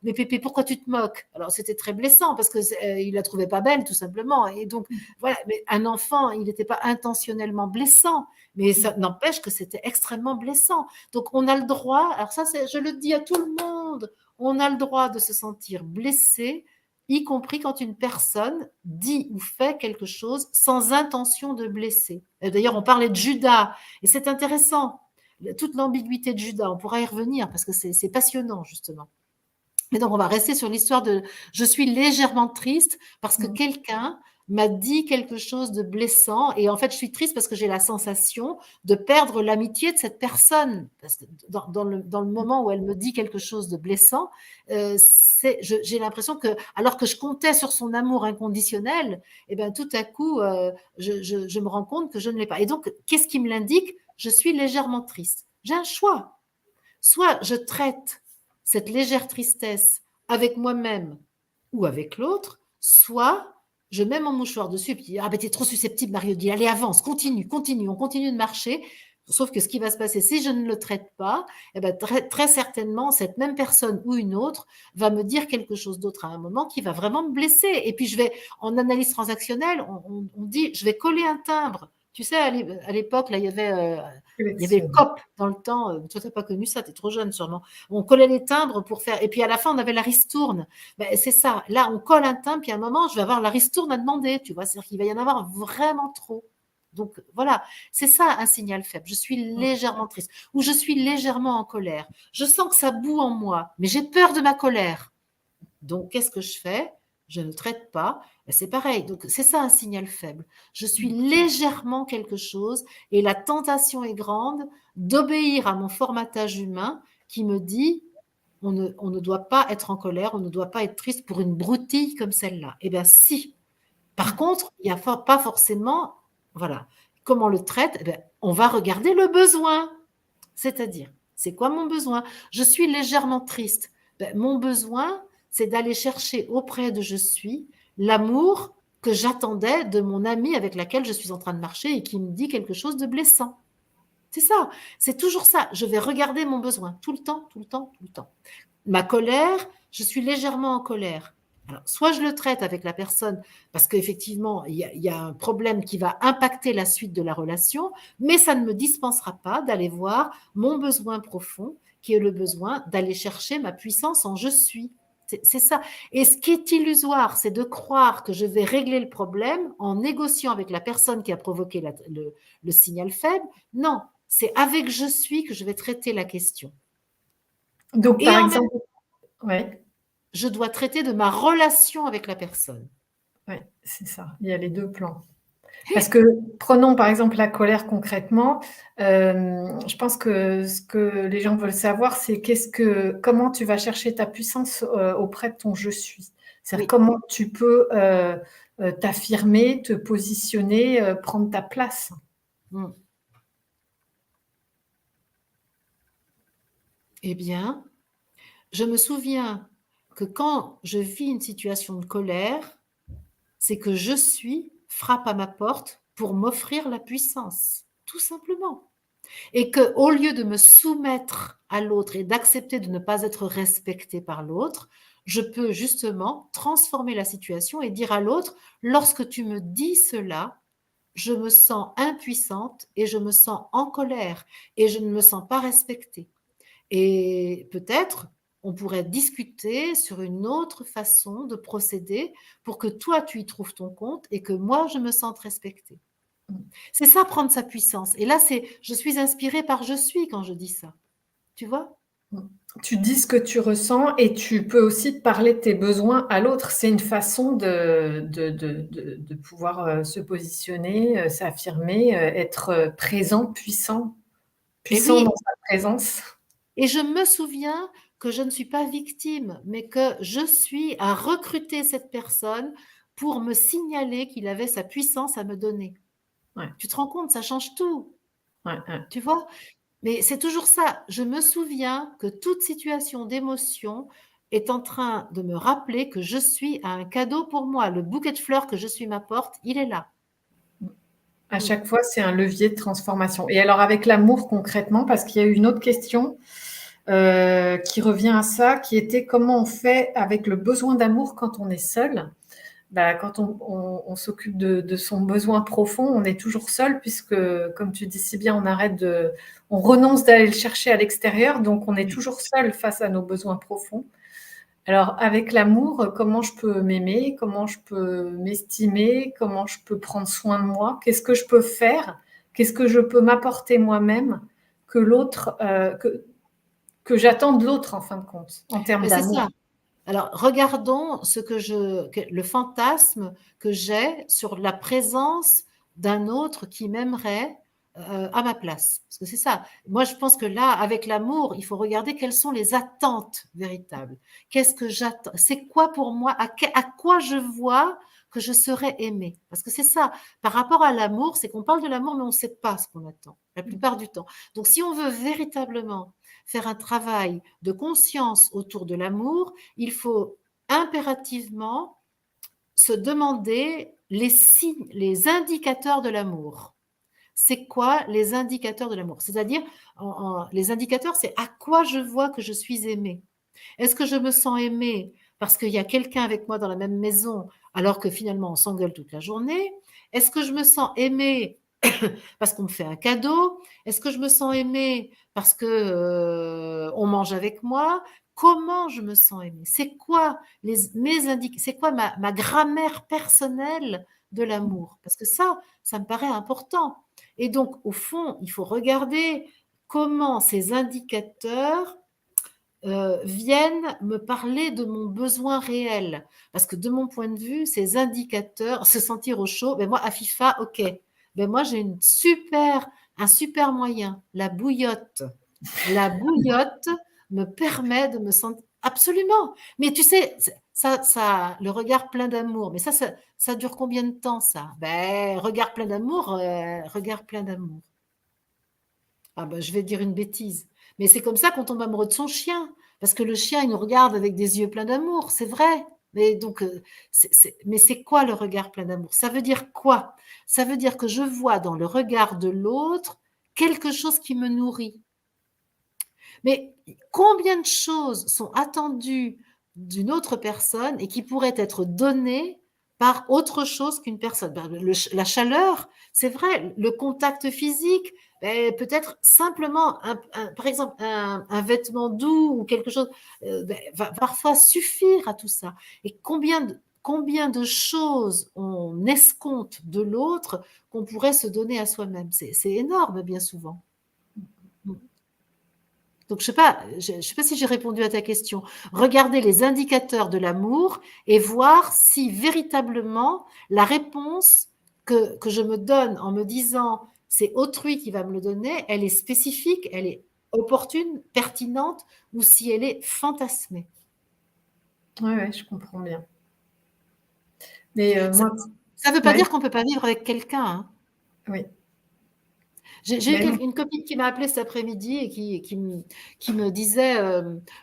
mais Pépé pourquoi tu te moques alors c'était très blessant parce que il la trouvait pas belle tout simplement et donc voilà mais un enfant il n'était pas intentionnellement blessant mais ça n'empêche que c'était extrêmement blessant donc on a le droit alors ça je le dis à tout le monde on a le droit de se sentir blessé, y compris quand une personne dit ou fait quelque chose sans intention de blesser. D'ailleurs, on parlait de Judas, et c'est intéressant, toute l'ambiguïté de Judas, on pourra y revenir parce que c'est passionnant, justement. Et donc, on va rester sur l'histoire de je suis légèrement triste parce que Mmh. quelqu'un m'a dit quelque chose de blessant et en fait, je suis triste parce que j'ai la sensation de perdre l'amitié de cette personne. Parce que dans le moment où elle me dit quelque chose de blessant, j'ai l'impression que, alors que je comptais sur son amour inconditionnel, et ben tout à coup, je me rends compte que je ne l'ai pas. Et donc, qu'est-ce qui me l'indique? Je suis légèrement triste. J'ai un choix. Soit je traite cette légère tristesse avec moi-même ou avec l'autre, soit je mets mon mouchoir dessus et puis ah ben t'es trop susceptible Mario, dit allez avance, continue, continue, on continue de marcher. Sauf que ce qui va se passer, si je ne le traite pas, eh ben très, très certainement, cette même personne ou une autre va me dire quelque chose d'autre à un moment qui va vraiment me blesser. Et puis je vais, en analyse transactionnelle, on dit, je vais coller un timbre. Tu sais, à l'époque, là, il y avait le COP dans le temps. Toi, tu n'as pas connu ça, tu es trop jeune sûrement. On collait les timbres pour faire. Et puis à la fin, on avait la ristourne. Ben, c'est ça. Là, on colle un timbre, puis à un moment, je vais avoir la ristourne à demander. Tu vois, c'est-à-dire qu'il va y en avoir vraiment trop. Donc voilà, c'est ça un signal faible. Je suis légèrement triste ou je suis légèrement en colère. Je sens que ça bout en moi, mais j'ai peur de ma colère. Donc, qu'est-ce que je fais? Je ne traite pas. C'est pareil. Donc, c'est ça un signal faible. Je suis légèrement quelque chose et la tentation est grande d'obéir à mon formatage humain qui me dit on ne doit pas être en colère, on ne doit pas être triste pour une broutille comme celle-là. Eh bien, si. Par contre, il n'y a pas forcément, voilà, comment on le traite? Eh bien, on va regarder le besoin. C'est-à-dire, c'est quoi mon besoin? Je suis légèrement triste. Ben, mon besoin, c'est d'aller chercher auprès de je suis l'amour que j'attendais de mon amie avec laquelle je suis en train de marcher et qui me dit quelque chose de blessant. C'est ça, c'est toujours ça. Je vais regarder mon besoin tout le temps, tout le temps, tout le temps. Ma colère, je suis légèrement en colère. Alors, soit je le traite avec la personne parce qu'effectivement, il y a un problème qui va impacter la suite de la relation, mais ça ne me dispensera pas d'aller voir mon besoin profond, qui est le besoin d'aller chercher ma puissance en je suis. C'est ça. Et ce qui est illusoire, c'est de croire que je vais régler le problème en négociant avec la personne qui a provoqué le signal faible. Non, c'est avec je suis que je vais traiter la question. Donc, Et par en même exemple, ouais, je dois traiter de ma relation avec la personne. ouais, c'est ça. Il y a les 2 plans. Parce que prenons par exemple la colère concrètement, je pense que ce que les gens veulent savoir, c'est comment tu vas chercher ta puissance, auprès de ton «je suis». C'est-à-dire Oui. comment tu peux, t'affirmer, te positionner, prendre ta place. Mm. Eh bien, je me souviens que quand je vis une situation de colère, c'est que je suis frappe à ma porte pour m'offrir la puissance, tout simplement. Et que, au lieu de me soumettre à l'autre et d'accepter de ne pas être respectée par l'autre, je peux justement transformer la situation et dire à l'autre, lorsque tu me dis cela, je me sens impuissante et je me sens en colère et je ne me sens pas respectée. Et peut-être on pourrait discuter sur une autre façon de procéder pour que toi tu y trouves ton compte et que moi je me sente respectée. C'est ça prendre sa puissance. Et là, c'est je suis inspirée par je suis quand je dis ça. Tu vois? Mmh. Tu dis ce que tu ressens et tu peux aussi parler de tes besoins à l'autre. C'est une façon de pouvoir, se positionner, s'affirmer, être, présent, puissant, Et puissant oui, dans sa présence. et je me souviens que je ne suis pas victime, mais que je suis à recruter cette personne pour me signaler qu'il avait sa puissance à me donner. Ouais, Tu te rends compte, ça change tout, ouais, ouais. tu vois? Mais c'est toujours ça. Je me souviens que toute situation d'émotion est en train de me rappeler que je suis à un cadeau pour moi. Le bouquet de fleurs que je suis m'apporte, il est là. À Mmh. chaque fois, c'est un levier de transformation. Et alors avec l'amour concrètement, parce qu'il y a eu une autre question, qui revient à ça, qui était: comment on fait avec le besoin d'amour quand on est seul? Bah, quand on s'occupe de son besoin profond, on est toujours seul puisque, comme tu dis si bien, on renonce d'aller le chercher à l'extérieur, donc on est Oui. toujours seul face à nos besoins profonds. Alors, avec l'amour, comment je peux m'aimer? Comment je peux m'estimer? Comment je peux prendre soin de moi? Qu'est-ce que je peux faire? Qu'est-ce que je peux m'apporter moi-même que l'autre, que j'attends de l'autre en fin de compte, en termes Mais c'est ça. d'amour? Alors, regardons le fantasme que j'ai sur la présence d'un autre qui m'aimerait à ma place. Parce que c'est ça. Moi, je pense que là, avec l'amour, il faut regarder quelles sont les attentes véritables. Qu'est-ce que j'attends? C'est quoi pour moi? À quoi je vois que je serais aimée? Parce que c'est ça. Par rapport à l'amour, c'est qu'on parle de l'amour, mais on ne sait pas ce qu'on attend, la plupart du temps. Donc, si on veut véritablement faire un travail de conscience autour de l'amour, il faut impérativement se demander les signes, les indicateurs de l'amour. C'est quoi les indicateurs de l'amour? C'est-à-dire, les indicateurs, c'est à quoi je vois que je suis aimée. Est-ce que je me sens aimée parce qu'il y a quelqu'un avec moi dans la même maison alors que finalement on s'engueule toute la journée? Est-ce que je me sens aimée parce qu'on me fait un cadeau? Est-ce que je me sens aimée parce que on mange avec moi? Comment je me sens aimée? C'est quoi c'est quoi ma grammaire personnelle de l'amour? Parce que ça me paraît important. Et donc, au fond, il faut regarder comment ces indicateurs viennent me parler de mon besoin réel. Parce que de mon point de vue, ces indicateurs, se sentir au chaud, ben moi, à FIFA, ok. Ben moi, j'ai un super moyen, la bouillotte. La bouillotte me permet de me sentir absolument. Mais tu sais, le regard plein d'amour. Mais ça dure combien de temps ça? Ben, regard plein d'amour. Ah ben, je vais dire une bêtise. Mais c'est comme ça qu'on tombe amoureux de son chien. Parce que le chien, il nous regarde avec des yeux pleins d'amour, c'est vrai. Mais donc, mais c'est quoi le regard plein d'amour? Ça veut dire quoi? Ça veut dire que je vois dans le regard de l'autre quelque chose qui me nourrit. Mais combien de choses sont attendues d'une autre personne et qui pourraient être données par autre chose qu'une personne? La chaleur, c'est vrai, le contact physique, peut-être simplement, par exemple, un vêtement doux ou quelque chose va parfois suffire à tout ça. Et combien de choses on escompte de l'autre qu'on pourrait se donner à soi-même? C'est énorme, bien souvent. Donc, je sais pas si j'ai répondu à ta question. Regardez les indicateurs de l'amour et voir si véritablement la réponse que je me donne en me disant c'est autrui qui va me le donner, elle est spécifique, elle est opportune, pertinente ou si elle est fantasmée. Ouais, ouais, je comprends bien. Mais Ça moi, ne veut pas ouais, dire qu'on ne peut pas vivre avec quelqu'un, hein. oui. J'ai eu Mais non. une copine qui m'a appelée cet après-midi et qui me disait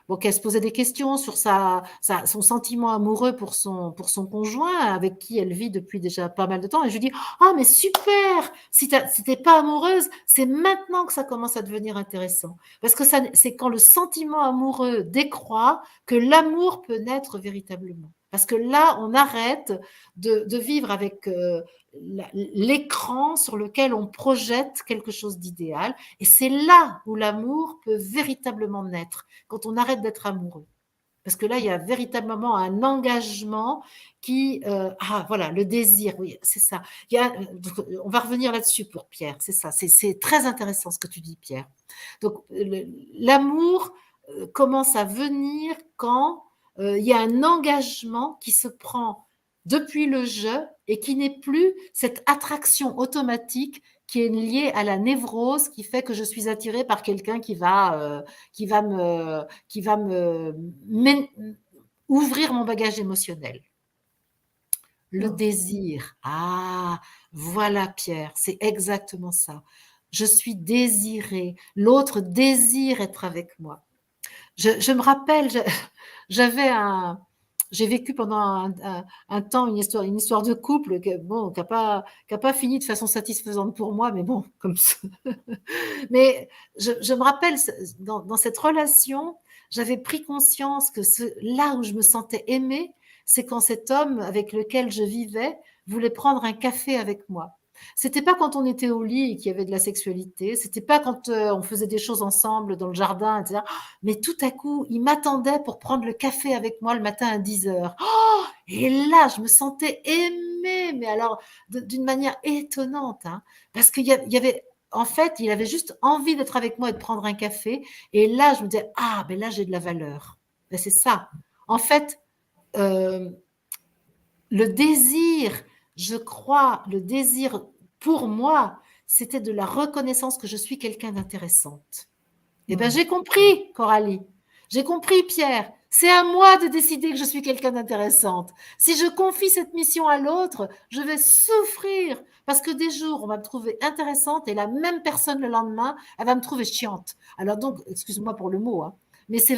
bon, qu'elle se posait des questions sur son sentiment amoureux pour son conjoint avec qui elle vit depuis déjà pas mal de temps. Et je lui dis, ah, mais super! Si t'es pas amoureuse, c'est maintenant que ça commence à devenir intéressant. Parce que c'est quand le sentiment amoureux décroît que l'amour peut naître véritablement. Parce que là, on arrête de vivre avec l'écran sur lequel on projette quelque chose d'idéal. Et c'est là où l'amour peut véritablement naître, quand on arrête d'être amoureux. Parce que là, il y a véritablement un engagement voilà, le désir, oui, c'est ça. On va revenir là-dessus pour Pierre, c'est ça. C'est très intéressant ce que tu dis, Pierre. Donc, l'amour commence à venir quand il y a un engagement qui se prend depuis le jeu et qui n'est plus cette attraction automatique qui est liée à la névrose qui fait que je suis attirée par quelqu'un qui va ouvrir mon bagage émotionnel. Le Ok. désir. Ah, voilà Pierre, c'est exactement ça. Je suis désirée. L'autre désire être avec moi. Je me rappelle, j'avais j'ai vécu pendant un temps une histoire de couple bon, qui a pas fini de façon satisfaisante pour moi, mais bon, comme ça. Mais je me rappelle, dans cette relation, j'avais pris conscience que là où je me sentais aimée, c'est quand cet homme avec lequel je vivais voulait prendre un café avec moi. C'était pas quand on était au lit et qu'il y avait de la sexualité, c'était pas quand on faisait des choses ensemble dans le jardin, etc. Mais tout à coup, il m'attendait pour prendre le café avec moi le matin à 10 heures. Oh, et là, je me sentais aimée, mais alors d'une manière étonnante, hein, parce qu'il y avait en fait, il avait juste envie d'être avec moi et de prendre un café. Et là, je me disais, ah, ben là, j'ai de la valeur. Ben, c'est ça. En fait, euh, le désir, je crois, le désir pour moi, c'était de la reconnaissance que je suis quelqu'un d'intéressante. Eh bien, Mmh. j'ai compris, Coralie. J'ai compris, Pierre. C'est à moi de décider que je suis quelqu'un d'intéressante. Si je confie cette mission à l'autre, je vais souffrir parce que des jours, on va me trouver intéressante et la même personne le lendemain, elle va me trouver chiante. Alors donc, excuse-moi pour le mot, hein, mais c'est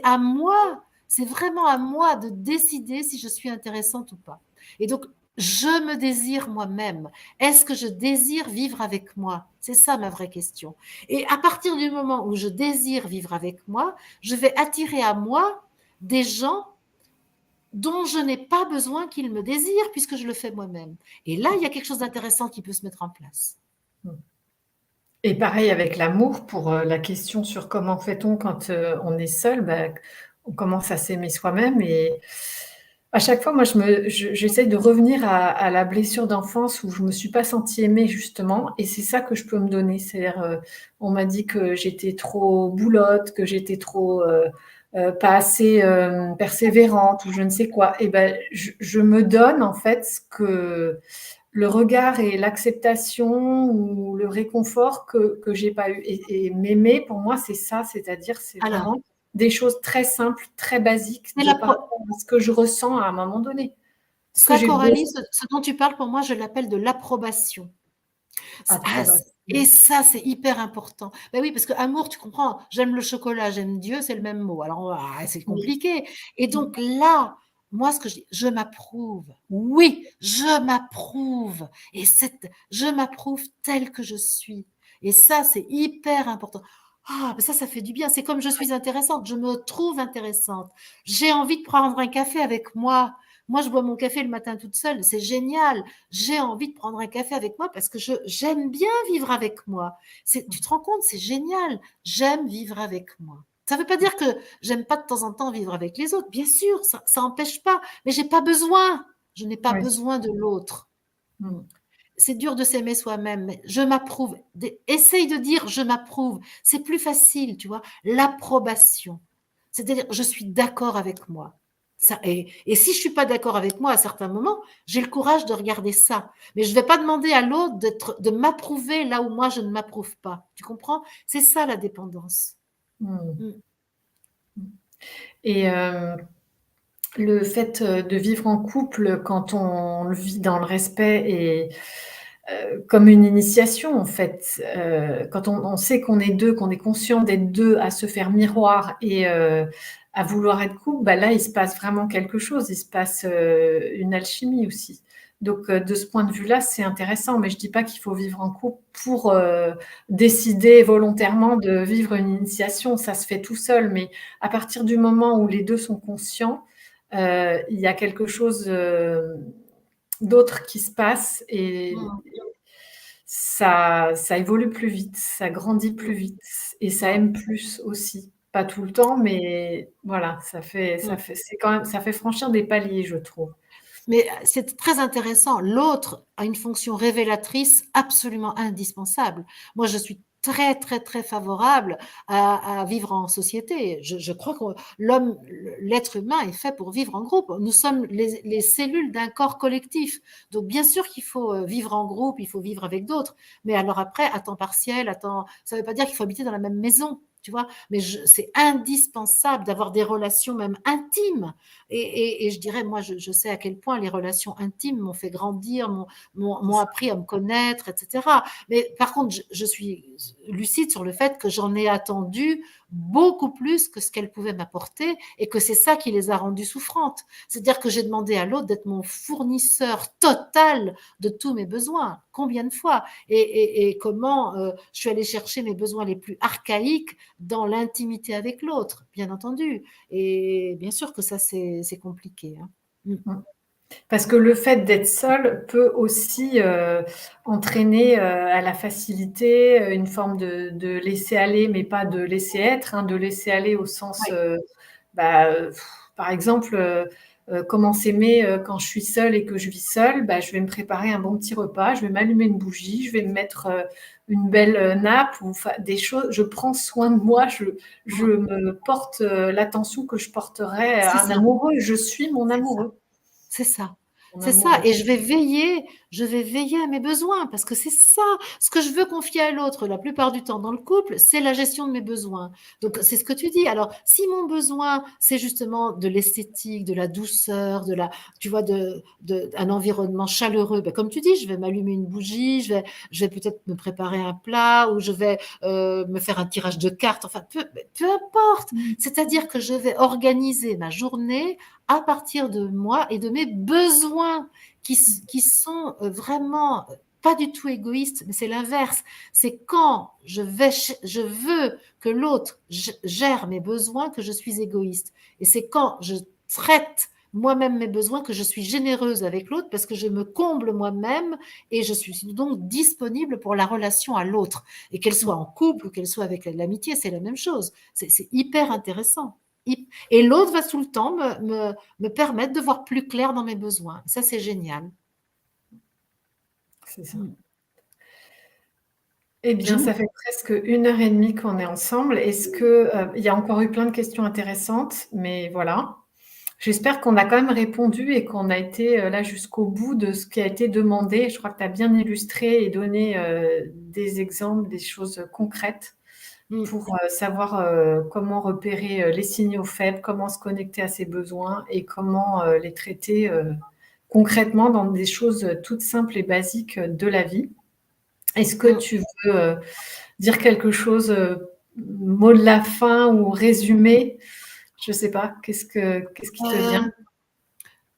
à moi, c'est vraiment à moi de décider si je suis intéressante ou pas. Et donc, je me désire moi-même. Est-ce que je désire vivre avec moi? C'est ça ma vraie question. Et à partir du moment où je désire vivre avec moi, je vais attirer à moi des gens dont je n'ai pas besoin qu'ils me désirent puisque je le fais moi-même. Et là, il y a quelque chose d'intéressant qui peut se mettre en place. Mmh. Et pareil avec l'amour pour, la question sur comment fait-on quand, on est seul, bah, on commence à s'aimer soi-même et à chaque fois, moi, j'essaye de revenir à la blessure d'enfance où je me suis pas sentie aimée justement et c'est ça que je peux me donner. C'est-à-dire, on m'a dit que j'étais trop boulotte, que j'étais trop, pas assez, persévérante ou je ne sais quoi et ben, je me donne en fait ce que le regard et l'acceptation ou le réconfort que j'ai pas eu. Et m'aimer, pour moi, c'est ça, c'est-à-dire, c'est Alors, vraiment des choses très simples, très basiques c'est de la par rapport à ce que je ressens à un moment donné. Ce que ça, j'ai Coralie, besoin ce dont tu parles, pour moi, je l'appelle de l'approbation. Et d'approbation. ça, c'est hyper important. Ben oui, parce que amour, tu comprends, j'aime le chocolat, j'aime Dieu, c'est le même mot. Alors, c'est Oui. compliqué. Et Mmh. donc là, moi, ce que je dis, je m'approuve. Oui, je m'approuve. Je m'approuve telle que je suis. Et ça, c'est hyper important. Ah, ben ça fait du bien. C'est comme je suis intéressante. Je me trouve intéressante. J'ai envie de prendre un café avec moi. Moi, je bois mon café le matin toute seule. C'est génial. J'ai envie de prendre un café avec moi parce que j'aime bien vivre avec moi. Tu te rends compte, c'est génial. J'aime vivre avec moi. Ça ne veut pas dire que j'aime pas de temps en temps vivre avec les autres. Bien sûr, ça n'empêche pas. Mais j'ai pas besoin. Je n'ai pas Oui. besoin de l'autre. Mmh. C'est dur de s'aimer soi-même, mais je m'approuve. Essaye de dire je m'approuve. C'est plus facile, tu vois. L'approbation. C'est-à-dire, je suis d'accord avec moi. Et si je suis pas d'accord avec moi à certains moments, j'ai le courage de regarder ça. Mais je ne vais pas demander à l'autre de m'approuver là où moi je ne m'approuve pas. Tu comprends? C'est ça la dépendance. Mmh. Mm. Mmh. Et le fait, de vivre en couple quand on le vit dans le respect et comme une initiation en fait. Quand on sait qu'on est 2, qu'on est conscient d'être 2 à se faire miroir et à vouloir être couple, bah là, il se passe vraiment quelque chose. Il se passe, une alchimie aussi. Donc de ce point de vue-là, c'est intéressant, mais je dis pas qu'il faut vivre en couple pour, décider volontairement de vivre une initiation. Ça se fait tout seul, mais à partir du moment où les 2 sont conscients, il y a quelque chose, d'autre qui se passe et Mm. ça évolue plus vite, ça grandit plus vite et ça Mm. aime plus aussi. Pas tout le temps, mais voilà, Mm. c'est quand même ça fait franchir des paliers, je trouve. Mais c'est très intéressant. L'autre a une fonction révélatrice absolument indispensable. Moi, je suis très, très, très favorable à vivre en société. Je crois que l'être humain est fait pour vivre en groupe. Nous sommes les cellules d'un corps collectif. Donc, bien sûr qu'il faut vivre en groupe, il faut vivre avec d'autres. Mais alors après, à temps partiel, ça ne veut pas dire qu'il faut habiter dans la même maison. Tu vois, mais c'est indispensable d'avoir des relations même intimes et je dirais, moi, je sais à quel point les relations intimes m'ont fait grandir, m'ont appris à me connaître, etc. Mais par contre, je suis lucide sur le fait que j'en ai attendu beaucoup plus que ce qu'elle pouvait m'apporter et que c'est ça qui les a rendues souffrantes. C'est-à-dire que j'ai demandé à l'autre d'être mon fournisseur total de tous mes besoins. Combien de fois et comment je suis allée chercher mes besoins les plus archaïques dans l'intimité avec l'autre, bien entendu. Et bien sûr que ça, c'est compliqué. Hein. Mm. Mmh. Parce que le fait d'être seul peut aussi, entraîner, à la facilité, une forme de laisser aller, mais pas de laisser être, hein, de laisser aller au sens, Ouais. bah, par exemple, comment s'aimer quand je suis seule et que je vis seule, bah, je vais me préparer un bon petit repas, je vais m'allumer une bougie, je vais me mettre une belle nappe ou des choses. Je prends soin de moi, je me porte l'attention que je porterais C'est à un ça, amoureux. Je suis mon c'est ça. amoureux. C'est ça, Mon c'est ça amoureux. et je vais veiller à mes besoins parce que c'est ça, ce que je veux confier à l'autre la plupart du temps dans le couple, c'est la gestion de mes besoins. Donc c'est ce que tu dis. Alors si mon besoin, c'est justement de l'esthétique, de la douceur, de la tu vois, de un environnement chaleureux, bah, comme tu dis, je vais m'allumer une bougie, je vais peut-être me préparer un plat ou je vais, me faire un tirage de cartes, enfin peu importe. Mmh. C'est-à-dire que je vais organiser ma journée à partir de moi et de mes besoins qui sont vraiment pas du tout égoïstes, mais c'est l'inverse. C'est quand je veux que l'autre gère mes besoins que je suis égoïste. Et c'est quand je traite moi-même mes besoins que je suis généreuse avec l'autre parce que je me comble moi-même et je suis donc disponible pour la relation à l'autre. Et qu'elle soit en couple ou qu'elle soit avec l'amitié, c'est la même chose. C'est hyper intéressant. Et l'autre va tout le temps me permettre de voir plus clair dans mes besoins. Ça, c'est génial. C'est ça. Mm. Eh Je bien, ça fait presque 1 heure et demie qu'on est ensemble. Est-ce que, il y a encore eu plein de questions intéressantes, mais voilà. J'espère qu'on a quand même répondu et qu'on a été là jusqu'au bout de ce qui a été demandé. Je crois que tu as bien illustré et donné des exemples, des choses concrètes mm. pour savoir comment repérer les signaux faibles, comment se connecter à ses besoins et comment les traiter concrètement dans des choses toutes simples et basiques de la vie. Est-ce que Mm. tu veux dire quelque chose, mot de la fin ou résumé? Je sais pas, qu'est-ce qui te vient? Euh,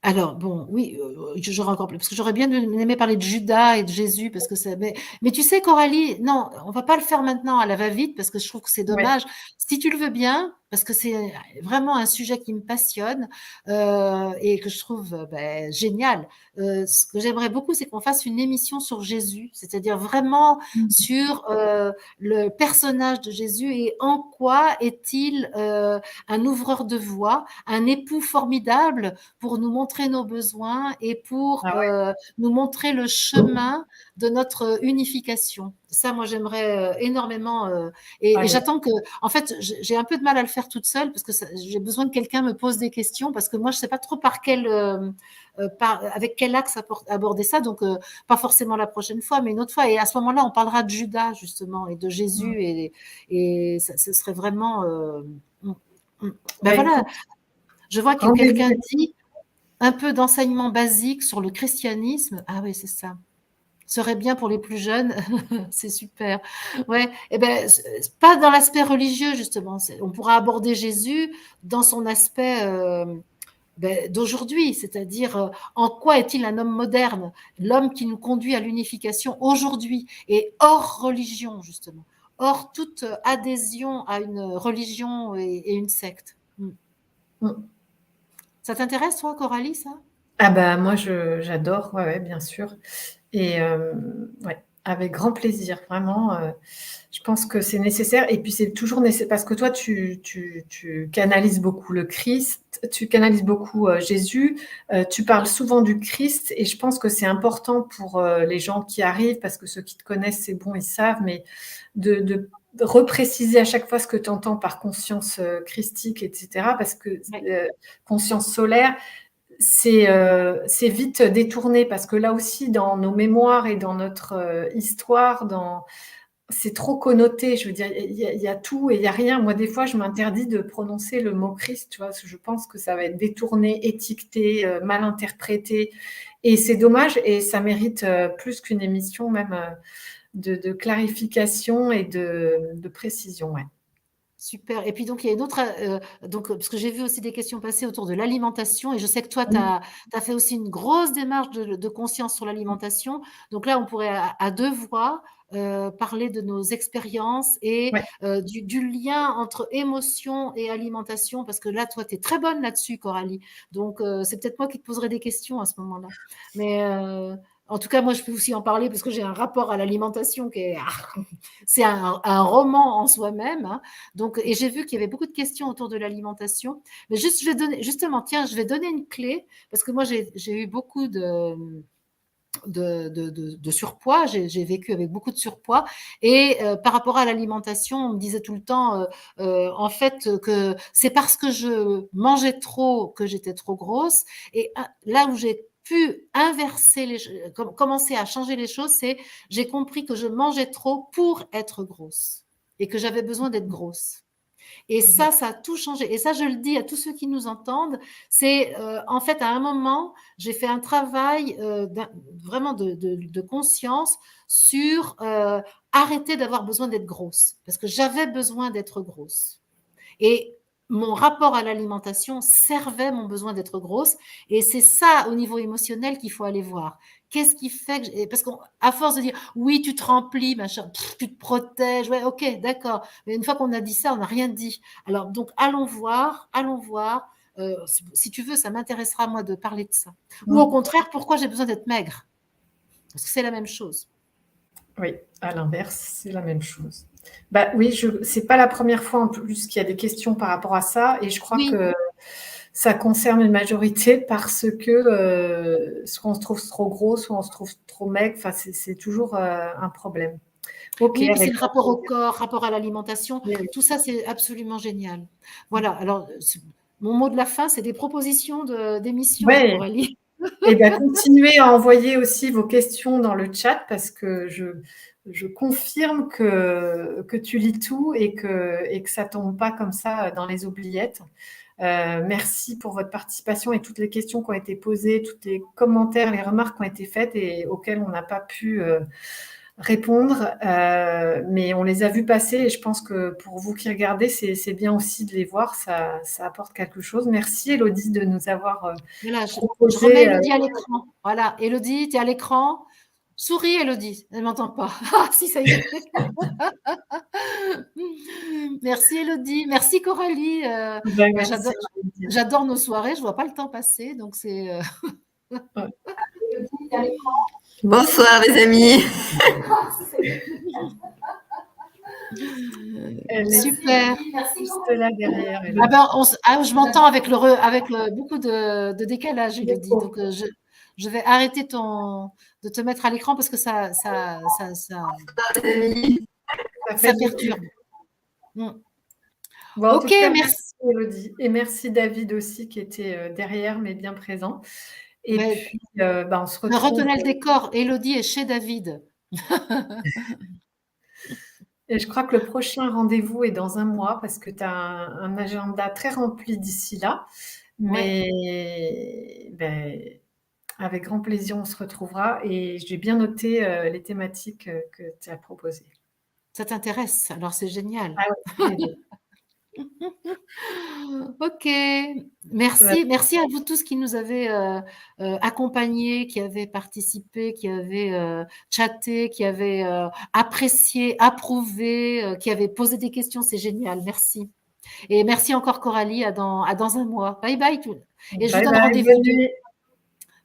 Alors, bon, oui, j'aurais encore plus, parce que j'aurais bien aimé parler de Judas et de Jésus, parce que ça, mais tu sais, Coralie, non, on va pas le faire maintenant à la va-vite, parce que je trouve que c'est Ouais, dommage. Si tu le veux bien, parce que c'est vraiment un sujet qui me passionne et que je trouve ben, génial. Ce que j'aimerais beaucoup, c'est qu'on fasse une émission sur Jésus, c'est-à-dire vraiment sur le personnage de Jésus et en quoi est-il un ouvreur de voie, un époux formidable pour nous montrer nos besoins et pour ah ouais, nous montrer le chemin de notre unification. Ça, moi, j'aimerais énormément. Et allez, j'attends que, en fait, j'ai un peu de mal à le faire toute seule parce que j'ai besoin que quelqu'un me pose des questions parce que moi, je sais pas trop par quel, avec quel axe aborder ça. Donc, pas forcément la prochaine fois, mais une autre fois. Et à ce moment-là, on parlera de Judas justement et de Jésus et ça, ce serait vraiment. Ben bah voilà, écoute, je vois que rendez-vous. quelqu'un dit un peu d'enseignement basique sur le christianisme. Ah oui, c'est ça. Serait bien pour les plus jeunes. C'est super. Ouais. Eh ben, pas dans l'aspect religieux, justement. On pourra aborder Jésus dans son aspect ben, d'aujourd'hui, c'est-à-dire en quoi est-il un homme moderne, l'homme qui nous conduit à l'unification aujourd'hui et hors religion, justement, hors toute adhésion à une religion et une secte. Mm. Ça t'intéresse, toi, Coralie, ça? Ah bah moi j'adore, ouais, ouais, bien sûr. Et ouais, avec grand plaisir, vraiment. Je pense que c'est nécessaire. Et puis c'est toujours nécessaire parce que toi, tu canalises beaucoup le Christ, tu canalises beaucoup Jésus, tu parles souvent du Christ. Et je pense que c'est important pour les gens qui arrivent, parce que ceux qui te connaissent, c'est bon, ils savent, mais de repréciser à chaque fois ce que tu entends par conscience christique, etc. Parce que Ouais. conscience solaire, c'est vite détourné parce que là aussi, dans nos mémoires et dans notre histoire, c'est trop connoté. Je veux dire, il y a tout et il y a rien. Moi, des fois, je m'interdis de prononcer le mot Christ, tu vois, parce que je pense que ça va être détourné, étiqueté, mal interprété. Et c'est dommage et ça mérite plus qu'une émission, même de clarification et de précision. Ouais. Super. Et puis donc, il y a une autre, donc, parce que j'ai vu aussi des questions passer autour de l'alimentation et je sais que toi, tu Oui, as fait aussi une grosse démarche de conscience sur l'alimentation. Donc là, on pourrait à 2 voix, parler de nos expériences et ouais. du lien entre émotion et alimentation parce que là, toi, tu es très bonne là-dessus, Coralie. Donc c'est peut-être moi qui te poserai des questions à ce moment-là. Mais En tout cas, moi, je peux aussi en parler parce que j'ai un rapport à l'alimentation qui est, c'est un roman en soi-même, hein. Donc, et j'ai vu qu'il y avait beaucoup de questions autour de l'alimentation. Mais juste, je vais donner, justement, tiens, je vais donner une clé parce que moi, j'ai eu beaucoup de surpoids. J'ai vécu avec beaucoup de surpoids. Et par rapport à l'alimentation, on me disait tout le temps, en fait, que c'est parce que je mangeais trop que j'étais trop grosse. Et là où j'ai pu inverser commencer à changer les choses, c'est j'ai compris que je mangeais trop pour être grosse et que j'avais besoin d'être grosse. Et ça a tout changé. Et ça, je le dis à tous ceux qui nous entendent, c'est en fait, à un moment, j'ai fait un travail vraiment de conscience sur arrêter d'avoir besoin d'être grosse. Parce que j'avais besoin d'être grosse. Et mon rapport à l'alimentation servait mon besoin d'être grosse. Et c'est ça, au niveau émotionnel, qu'il faut aller voir. Qu'est-ce qui fait que... Parce qu'à force de dire, oui, tu te remplis, machin, tu te protèges, ouais, ok, d'accord. Mais une fois qu'on a dit ça, on n'a rien dit. Alors, donc, allons voir, allons voir. Si tu veux, ça m'intéressera, moi, de parler de ça. Ou au contraire, pourquoi j'ai besoin d'être maigre? Parce que c'est la même chose. Oui, à l'inverse, c'est la même chose. Bah oui, c'est pas la première fois en plus qu'il y a des questions par rapport à ça, et je crois Oui. que ça concerne une majorité parce que soit on se trouve trop gros, soit on se trouve trop maigre. Enfin, c'est toujours un problème. Ok, Oui, puis c'est avec le rapport au corps, rapport à l'alimentation. oui. Tout ça, c'est absolument génial. Voilà. Alors, mon mot de la fin, c'est des propositions d'émissions, Ouais. Coralie. Et bien, continuez à envoyer aussi vos questions dans le chat parce que je confirme que tu lis tout et que ça tombe pas comme ça dans les oubliettes. Merci pour votre participation et toutes les questions qui ont été posées, tous les commentaires, les remarques qui ont été faites et auxquelles on n'a pas pu répondre, mais on les a vus passer et je pense que pour vous qui regardez, c'est bien aussi de les voir, ça apporte quelque chose. Merci Élodie de nous avoir Voilà, je remets proposé. Élodie à l'écran. Voilà, Élodie, tu es à l'écran. Souris, Élodie. Elle ne m'entend pas. Ah, si, ça y est. Merci, Élodie. Merci, Coralie. Ben, Moi, merci. j'adore nos soirées. Je ne vois pas le temps passer. Donc, c'est. Ouais. Élodie, tu es à l'écran. Bonsoir les amis. Super. Merci juste là derrière. Ah ben, je m'entends avec beaucoup de décalage, Élodie. Donc, je vais arrêter de te mettre à l'écran parce que ça perturbe. Bon, ok, merci Élodie. Et merci David aussi qui était derrière mais bien présent. Et puis, on se retrouve. Retenez le décor. Élodie est chez David. Et je crois que le prochain rendez-vous est dans un mois parce que tu as un agenda très rempli d'ici là. Mais avec grand plaisir, on se retrouvera. Et j'ai bien noté les thématiques que tu as proposées. Ça t'intéresse? Alors, c'est génial. Ah ouais. Ok, merci à vous tous qui nous avez accompagnés, qui avez participé, qui avez chatté, qui avez apprécié, approuvé, qui avez posé des questions, c'est génial, merci. Et merci encore Coralie, à dans un mois. Bye bye. Et je vous donne rendez-vous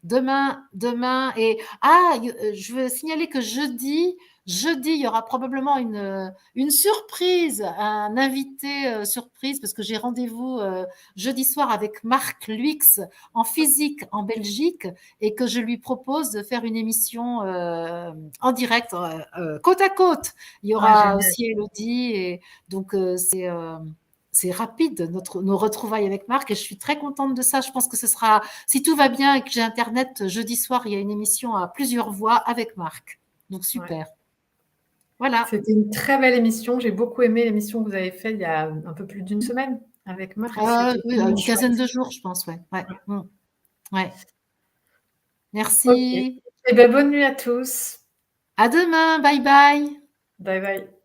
demain. Et je veux signaler que jeudi, il y aura probablement une surprise, un invité surprise, parce que j'ai rendez-vous jeudi soir avec Marc Luix en physique en Belgique et que je lui propose de faire une émission en direct, côte à côte. Il y aura aussi Élodie et donc c'est rapide, nos retrouvailles avec Marc, et je suis très contente de ça. Je pense que ce sera, si tout va bien et que j'ai Internet, jeudi soir, il y a une émission à plusieurs voix avec Marc. Donc, super. Ouais. Voilà. C'était une très belle émission. J'ai beaucoup aimé l'émission que vous avez faite il y a un peu plus d'une semaine avec Marc. Oui, une quinzaine de jours, je pense. Ouais. Merci. Okay. Et bonne nuit à tous. À demain. Bye bye. Bye bye.